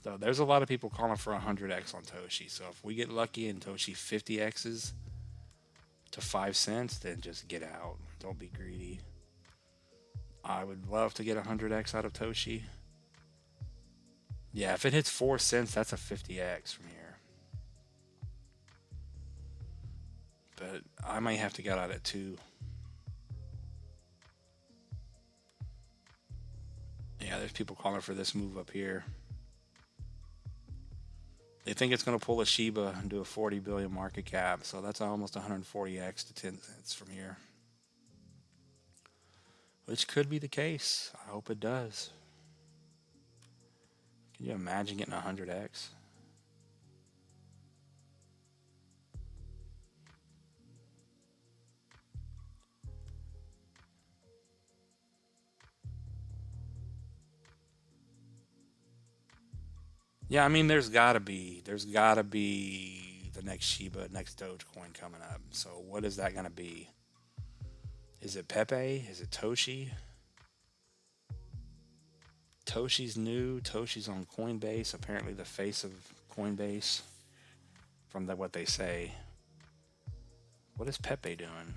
So there's a lot of people calling for 100x on Toshi. So if we get lucky and Toshi 50x's to 5 cents, then just get out. Don't be greedy. I would love to get 100x out of Toshi. Yeah, if it hits 4 cents, that's a 50x from here. But I might have to get out at 2. Yeah, there's people calling for this move up here. They think it's going to pull a Shiba and do a 40 billion market cap. So that's almost 140x to 10 cents from here. Which could be the case. I hope it does. Can you imagine getting 100x? Yeah, I mean, there's gotta be the next Shiba, next Dogecoin coming up. So what is that gonna be? Is it Pepe? Is it Toshi? Toshi's new. Toshi's on Coinbase. Apparently the face of Coinbase, from what they say. What is Pepe doing?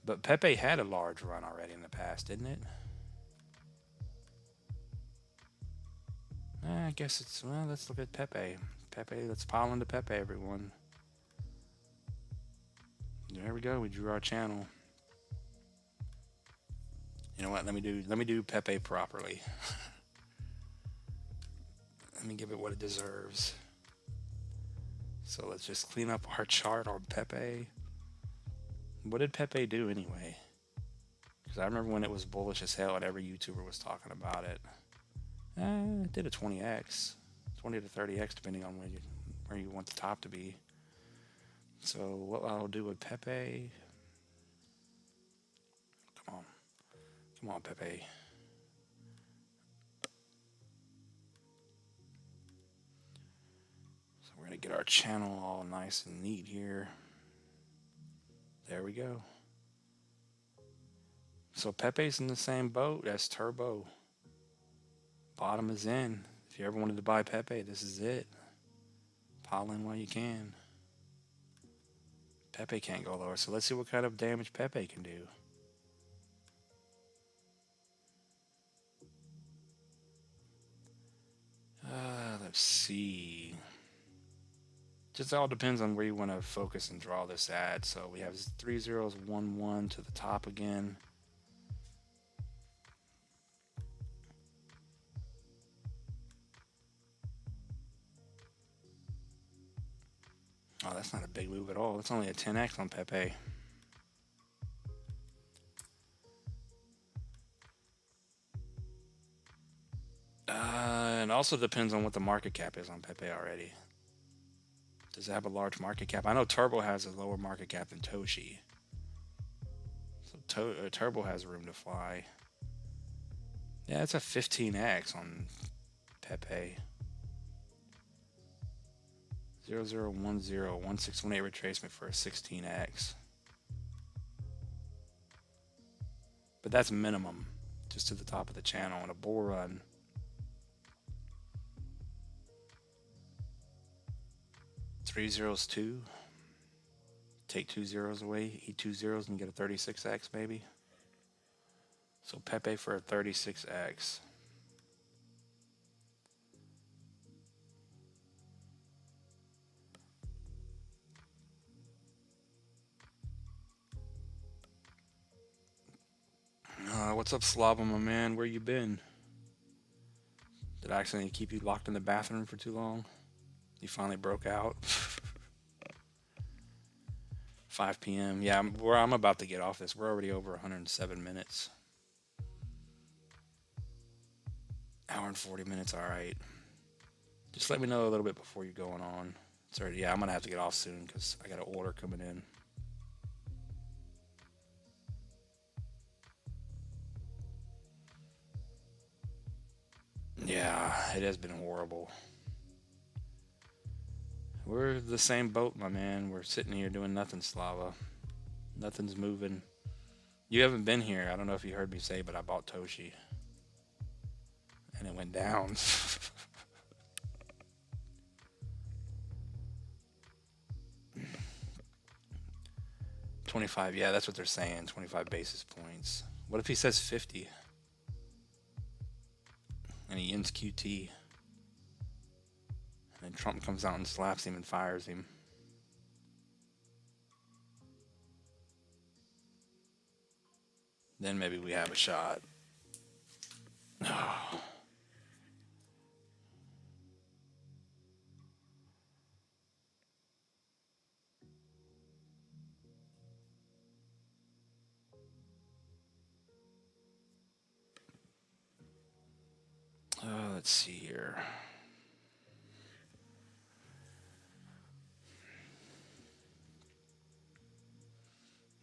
But Pepe had a large run already in the past, didn't it? I guess it's, well, let's look at Pepe. Let's pile into Pepe, everyone. There we go. We drew our channel. You know what? Let me do Pepe properly. Let me give it what it deserves. So let's just clean up our chart on Pepe. What did Pepe do anyway? Because I remember when it was bullish as hell and every YouTuber was talking about it. It did a 20x, 20 to 30x, depending on where you want the top to be. So what I'll do with Pepe, come on, Pepe. So we're gonna get our channel all nice and neat here. There we go. So Pepe's in the same boat as Turbo. Bottom is in. If you ever wanted to buy Pepe, this is it. Pile in while you can. Pepe can't go lower, so let's see what kind of damage Pepe can do. Let's see. Just all depends on where you want to focus and draw this at. So we have 3 zeros, 1 1 to the top again. Oh, that's not a big move at all. It's only a 10x on Pepe. And also depends on what the market cap is on Pepe already. Does it have a large market cap? I know Turbo has a lower market cap than Toshi. So Turbo has room to fly. Yeah, it's a 15x on Pepe. 0010 1618 retracement for a 16x. But that's minimum, just to the top of the channel in a bull run. Three zeros, 2. Take 2 zeros away, eat 2 zeros and get a 36x maybe. So PEPE for a 36x. What's up, Slava, my man? Where you been? Did I accidentally keep you locked in the bathroom for too long? You finally broke out? 5 p.m. Yeah, I'm about to get off this. We're already over 107 minutes. Hour and 40 minutes, all right. Just let me know a little bit before you're going on. Sorry, yeah, I'm going to have to get off soon because I got an order coming in. Yeah, it has been horrible. We're the same boat, my man. We're sitting here doing nothing, Slava. Nothing's moving. You haven't been here. I don't know if you heard me say, but I bought TOSHI. And it went down. 25, yeah, that's what they're saying. 25 basis points. What if he says 50? And he ends QT. And then Trump comes out and slaps him and fires him. Then maybe we have a shot. Oh. Let's see here.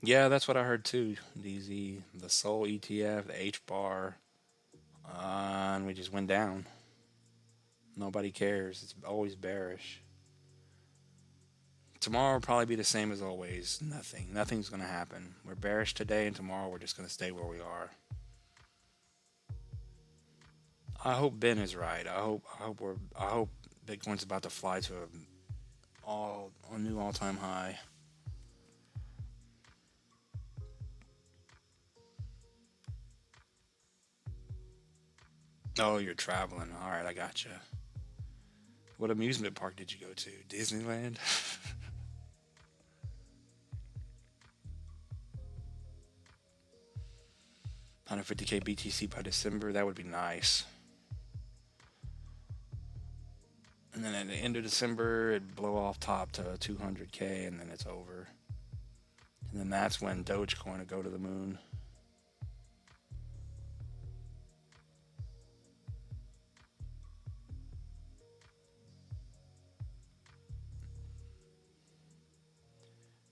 Yeah, that's what I heard too, DZ. The Sol ETF, the H bar, and we just went down. Nobody cares. It's always bearish. Tomorrow will probably be the same as always. Nothing's going to happen. We're bearish today, and tomorrow we're just going to stay where we are. I hope Ben is right. I hope Bitcoin's about to fly to a new all-time high. Oh, you're traveling. All right, I gotcha. What amusement park did you go to? Disneyland? $150K BTC by December. That would be nice. And then at the end of December, it'd blow off top to 200K, and then it's over. And then that's when Dogecoin would go to the moon.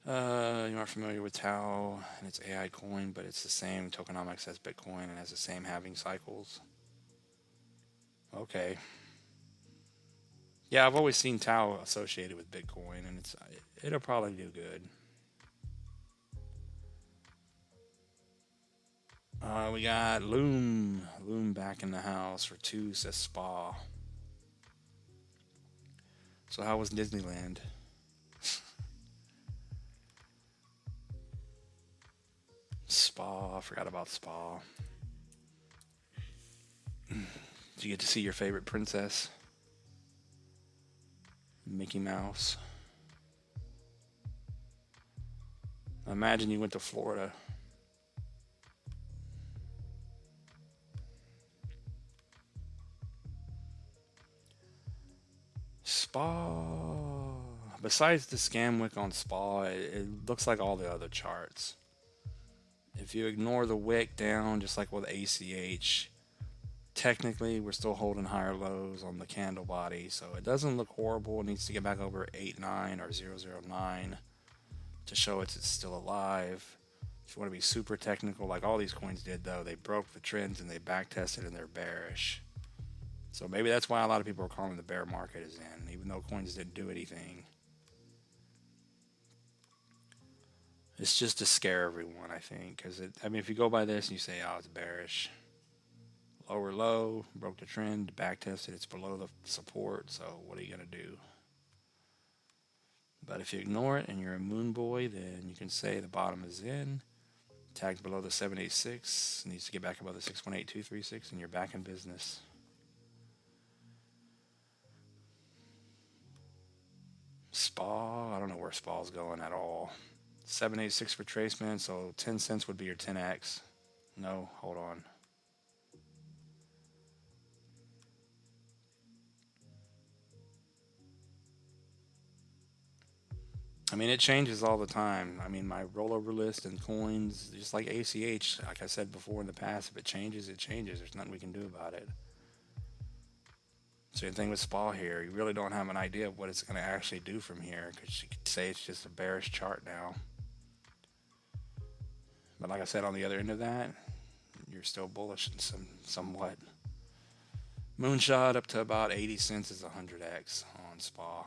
You aren't familiar with Tau and its AI coin, but it's the same tokenomics as Bitcoin and has the same halving cycles. Okay. Yeah, I've always seen Tau associated with Bitcoin, and it'll probably do good. We got Loom back in the house for 2, says Spa. So how was Disneyland? Spa, I forgot about Spa. Did you get to see your favorite princess? Mickey Mouse. Imagine you went to Florida. Spa. Besides the scam wick on Spa, it looks like all the other charts. If you ignore the wick down, just like with ACH, technically we're still holding higher lows on the candle body, so it doesn't look horrible. It needs to get back over 89 or 009 to show it's still alive. If you want to be super technical, like all these coins did, though, they broke the trends and they back tested and they're bearish. So maybe that's why a lot of people are calling the bear market is in, even though coins didn't do anything. It's just to scare everyone, I think, because if you go by this and you say, oh, it's bearish, lower low, broke the trend, back tested, it's below the support, so what are you going to do? But if you ignore it and you're a moon boy, then you can say the bottom is in, Tagged below the 786. Needs to get back above the 618236, and you're back in business. SPA, I don't know where SPA's going at all. 786 retracement, so 10 cents would be your 10x. No, hold on. I mean, it changes all the time. I mean, my rollover list and coins, just like ACH, like I said before in the past, if it changes, it changes. There's nothing we can do about it. Same thing with SPA here. You really don't have an idea of what it's going to actually do from here, because you could say it's just a bearish chart now. But like I said, on the other end of that, you're still bullish and somewhat. Moonshot up to about 80 cents is 100x on SPA.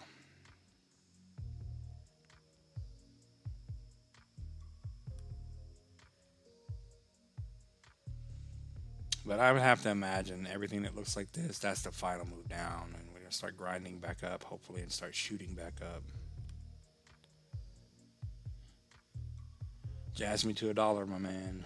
But I would have to imagine everything that looks like this, that's the final move down. And we're going to start grinding back up, hopefully, and start shooting back up. Jazz me to $1, my man.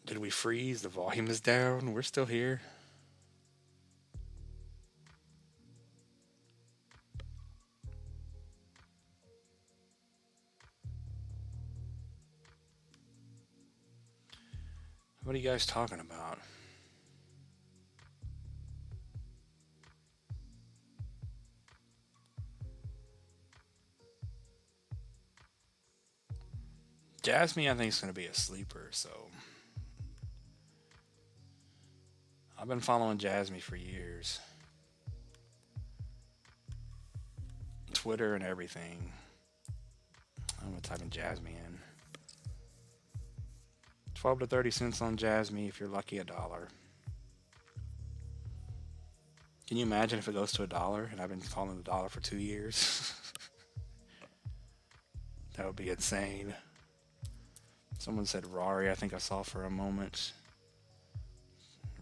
Did we freeze? The volume is down. We're still here. What are you guys talking about? Jasmine, I think, is going to be a sleeper, so I've been following Jasmine for years. Twitter and everything. I'm going to type in Jasmine in. 12 to 30 cents on Jasmine, if you're lucky, $1. Can you imagine if it goes to $1 and I've been calling $1 for 2 years? That would be insane. Someone said Rari, I think I saw for a moment.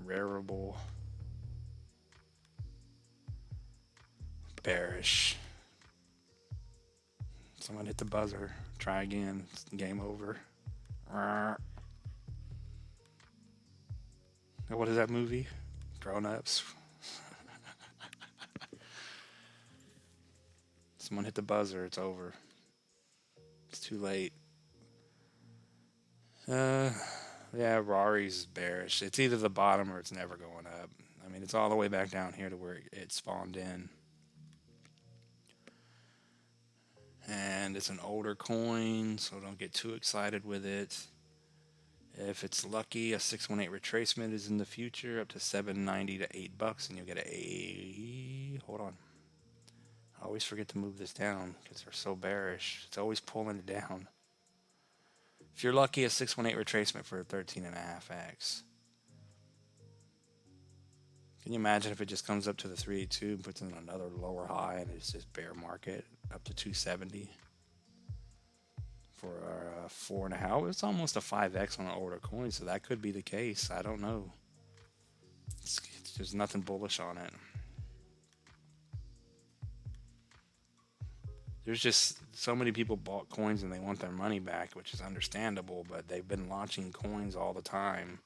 Rareable. Bearish. Someone hit the buzzer. Try again. Game over. What is that movie? Grown Ups. Someone hit the buzzer. It's over. It's too late. Yeah, Rari's bearish. It's either the bottom or it's never going up. I mean, it's all the way back down here to where it spawned in. And it's an older coin, so don't get too excited with it. If it's lucky, a 618 retracement is in the future, up to $7.90 to $8, and you'll get hold on. I always forget to move this down because they're so bearish. It's always pulling it down. If you're lucky, a 618 retracement for 13.5x. Can you imagine if it just comes up to the 382 and puts in another lower high and it's just bear market up to 270 for a 4.5? It's almost a 5x on an older coin, so that could be the case. I don't know. There's nothing bullish on it. There's just so many people bought coins and they want their money back, which is understandable, but they've been launching coins all the time.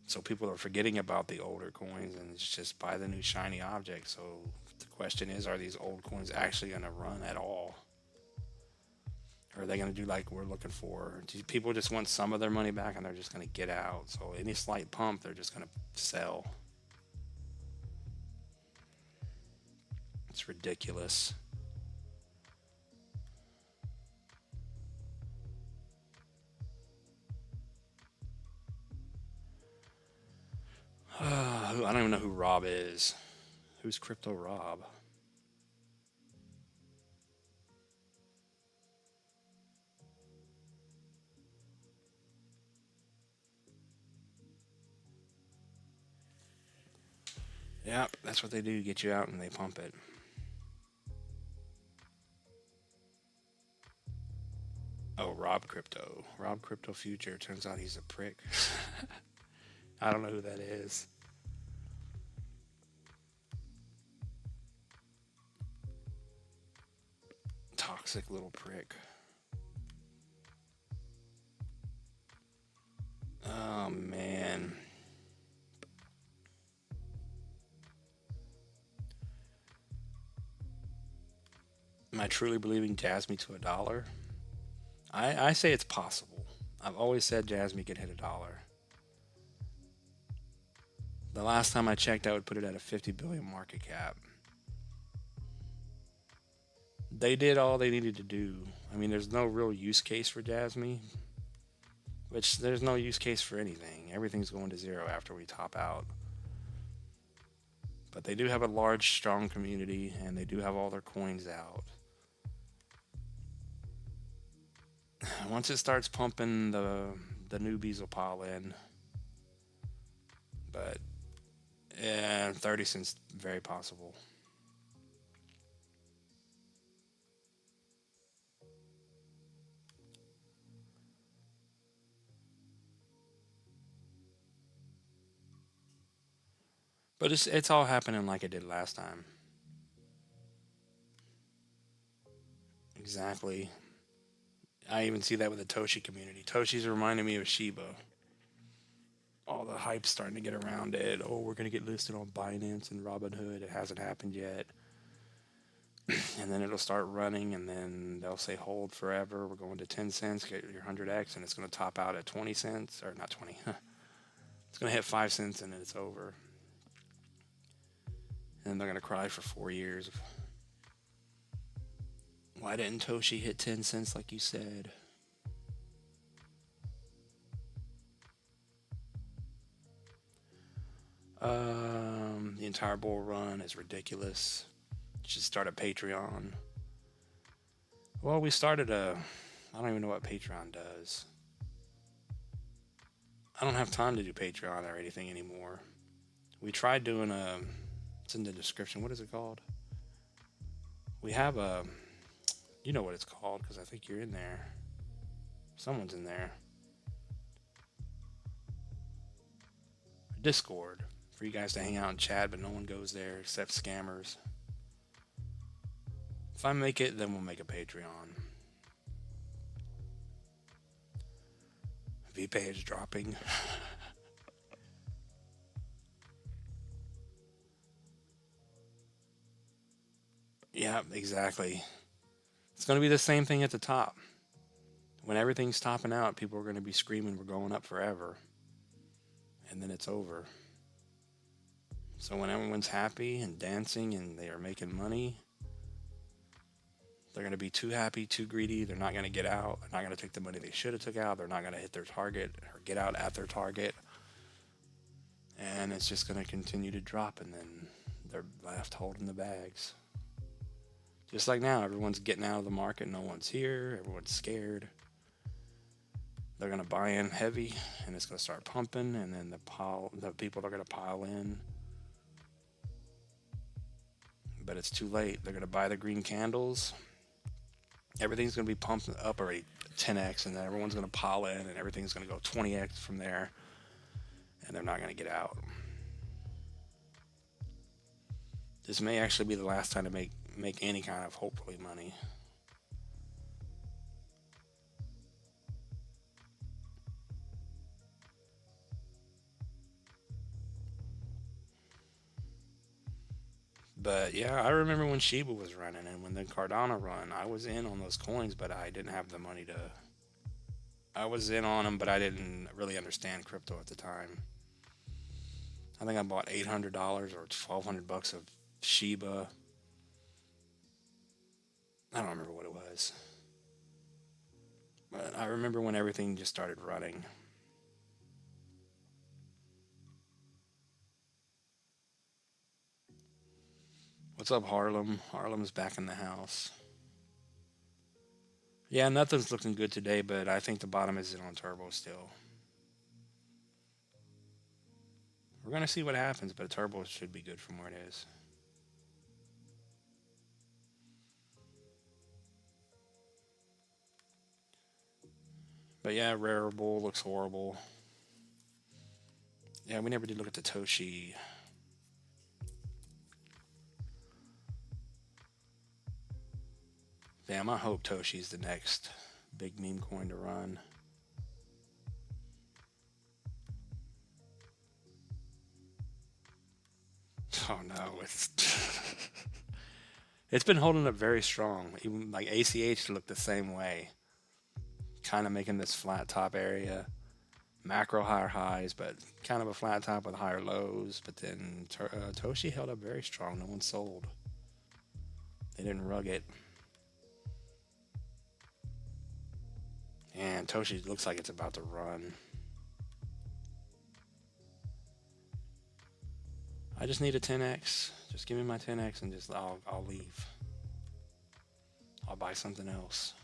So people are forgetting about the older coins and it's just buy the new shiny object. So the question is, are these old coins actually going to run at all? Or are they going to do like we're looking for? Do people just want some of their money back and they're just going to get out? So any slight pump, they're just going to sell. It's ridiculous. I don't even know who Rob is. Who's Crypto Rob? Yeah, that's what they do, get you out and they pump it. Crypto. Rob Crypto Future. Turns out he's a prick. I don't know who that is. Toxic little prick. Oh, man. Am I truly believing Jasmine to $1? I say it's possible. I've always said Jasmine could hit $1. The last time I checked, I would put it at a 50 billion market cap. They did all they needed to do. I mean, there's no real use case for Jasmine, which there's no use case for anything. Everything's going to zero after we top out. But they do have a large, strong community, and they do have all their coins out. Once it starts pumping, the newbies will pile in. But yeah, 30 cents, very possible. But it's all happening like it did last time. Exactly. I even see that with the Toshi community. Toshi's reminding me of Shiba. All the hype's starting to get around it. Oh, we're going to get listed on Binance and Robinhood. It hasn't happened yet. And then it'll start running, and then they'll say hold forever. We're going to 10 cents, get your 100x, and it's going to top out at 20 cents. Or not 20. It's going to hit 5 cents, and then it's over. And they're going to cry for 4 years. Why didn't Toshi hit 10 cents like you said? The entire bull run is ridiculous. Should start a Patreon. Well, we started I don't even know what Patreon does. I don't have time to do Patreon or anything anymore. We tried doing it's in the description. What is it called? We have you know what it's called because I think you're in there. Someone's in there. Discord. For you guys to hang out and chat, but no one goes there except scammers. If I make it, then we'll make a Patreon. VPay is dropping. Yeah, exactly. It's going to be the same thing at the top. When everything's topping out, people are going to be screaming, we're going up forever. And then it's over. So when everyone's happy and dancing and they are making money, they're going to be too happy, too greedy. They're not going to get out. They're not going to take the money they should have took out. They're not going to hit their target or get out at their target. And it's just going to continue to drop, and then they're left holding the bags. Just like now, everyone's getting out of the market. No one's here. Everyone's scared. They're going to buy in heavy, and it's going to start pumping, and then the people are going to pile in. But it's too late. They're going to buy the green candles. Everything's going to be pumped up already 10x, and then everyone's going to pile in, and everything's going to go 20x from there, and they're not going to get out. This may actually be the last time to make any kind of, hopefully, money. But yeah, I remember when Shiba was running and when the Cardano run, I was in on those coins, but I didn't have the money to. I was in on them, but I didn't really understand crypto at the time. I think I bought $800 or $1,200 of Shiba. I don't remember what it was. But I remember when everything just started running. What's up, Harlem? Harlem's back in the house. Yeah, nothing's looking good today, but I think the bottom is in on Turbo still. We're going to see what happens, but Turbo should be good from where it is. But yeah, Rarible looks horrible. Yeah, we never did look at the TOSHI. Damn, I hope TOSHI's the next big meme coin to run. Oh no, it's been holding up very strong. Even like ACH looked the same way, kind of making this flat top area, macro higher highs, but kind of a flat top with higher lows. But then TOSHI held up very strong. No one sold. They didn't rug it. And TOSHI looks like it's about to run. I just need a 10x. Just give me my 10x and just I'll leave. I'll buy something else.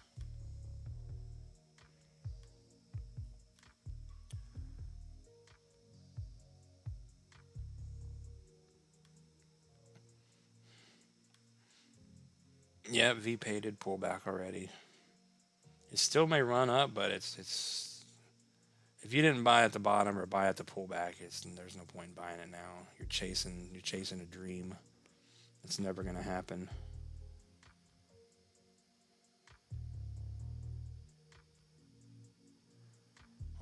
Yeah, VPay did pull back already. It still may run up, but it's if you didn't buy at the bottom or buy at the pullback, there's no point in buying it now. You're chasing a dream. It's never gonna happen.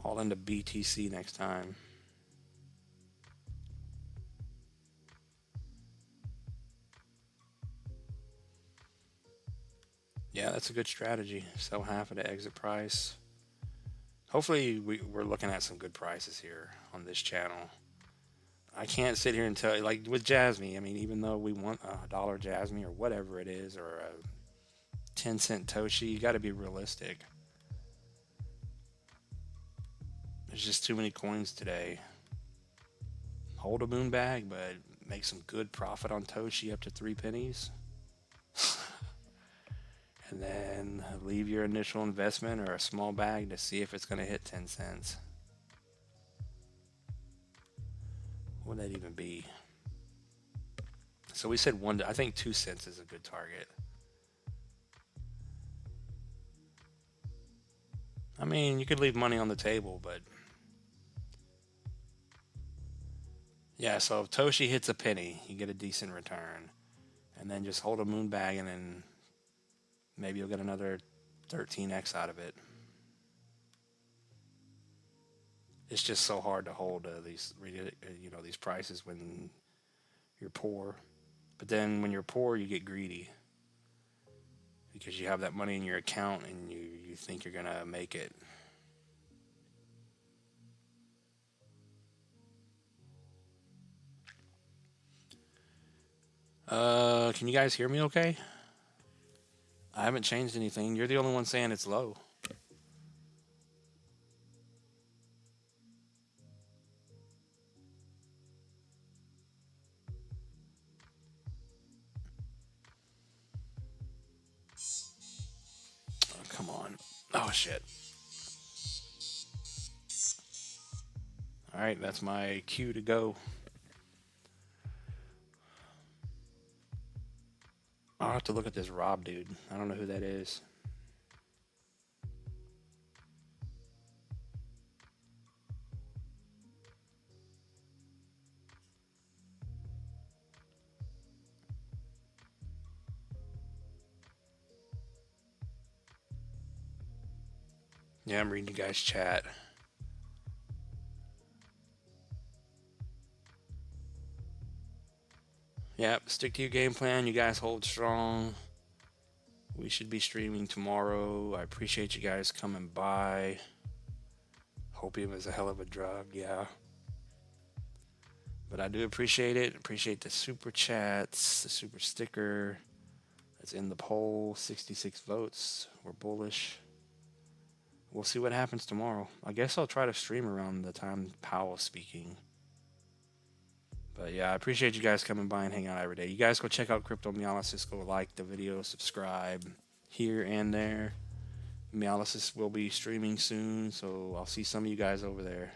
All into BTC next time. Yeah, that's a good strategy. Sell half at the exit price. Hopefully we're looking at some good prices here on this channel. I can't sit here and tell you, like with Jasmine, I mean, even though we want $1 Jasmine or whatever it is, or a 10-cent TOSHI, you got to be realistic. There's just too many coins today. Hold a moon bag, but make some good profit on TOSHI up to 3 pennies. And then leave your initial investment or a small bag to see if it's going to hit 10 cents. What would that even be? So we said I think 2 cents is a good target. I mean, you could leave money on the table, but yeah, so if TOSHI hits a penny, you get a decent return. And then just hold a moon bag and then maybe you'll get another 13x out of it. It's just so hard to hold these prices when you're poor. But then when you're poor, you get greedy because you have that money in your account and you think you're gonna make it. Can you guys hear me okay? I haven't changed anything. You're the only one saying it's low. Oh, come on. Oh, shit. All right, that's my cue to go. I'll have to look at this Rob dude. I don't know who that is. Yeah, I'm reading you guys' chat. Yep, stick to your game plan. You guys hold strong. We should be streaming tomorrow. I appreciate you guys coming by. Hopium is a hell of a drug, yeah. But I do appreciate it. Appreciate the super chats, the super sticker. That's in the poll. 66 votes. We're bullish. We'll see what happens tomorrow. I guess I'll try to stream around the time Powell's speaking. But yeah, I appreciate you guys coming by and hanging out every day. You guys go check out Cryptomyalysis. Go like the video, subscribe here and there. Myalysis will be streaming soon, so I'll see some of you guys over there.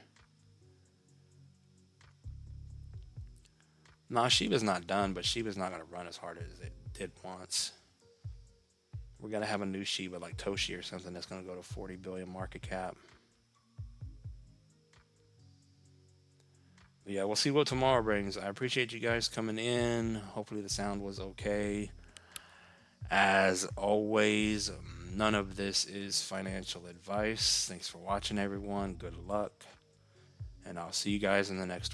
Nah, Shiba's not done, but Shiba's not going to run as hard as it did once. We're gonna have a new sheet with like TOSHI or something that's gonna go to 40 billion market cap. But yeah, we'll see what tomorrow brings. I appreciate you guys coming in. Hopefully the sound was okay. As always, none of this is financial advice. Thanks for watching, everyone. Good luck. And I'll see you guys in the next one.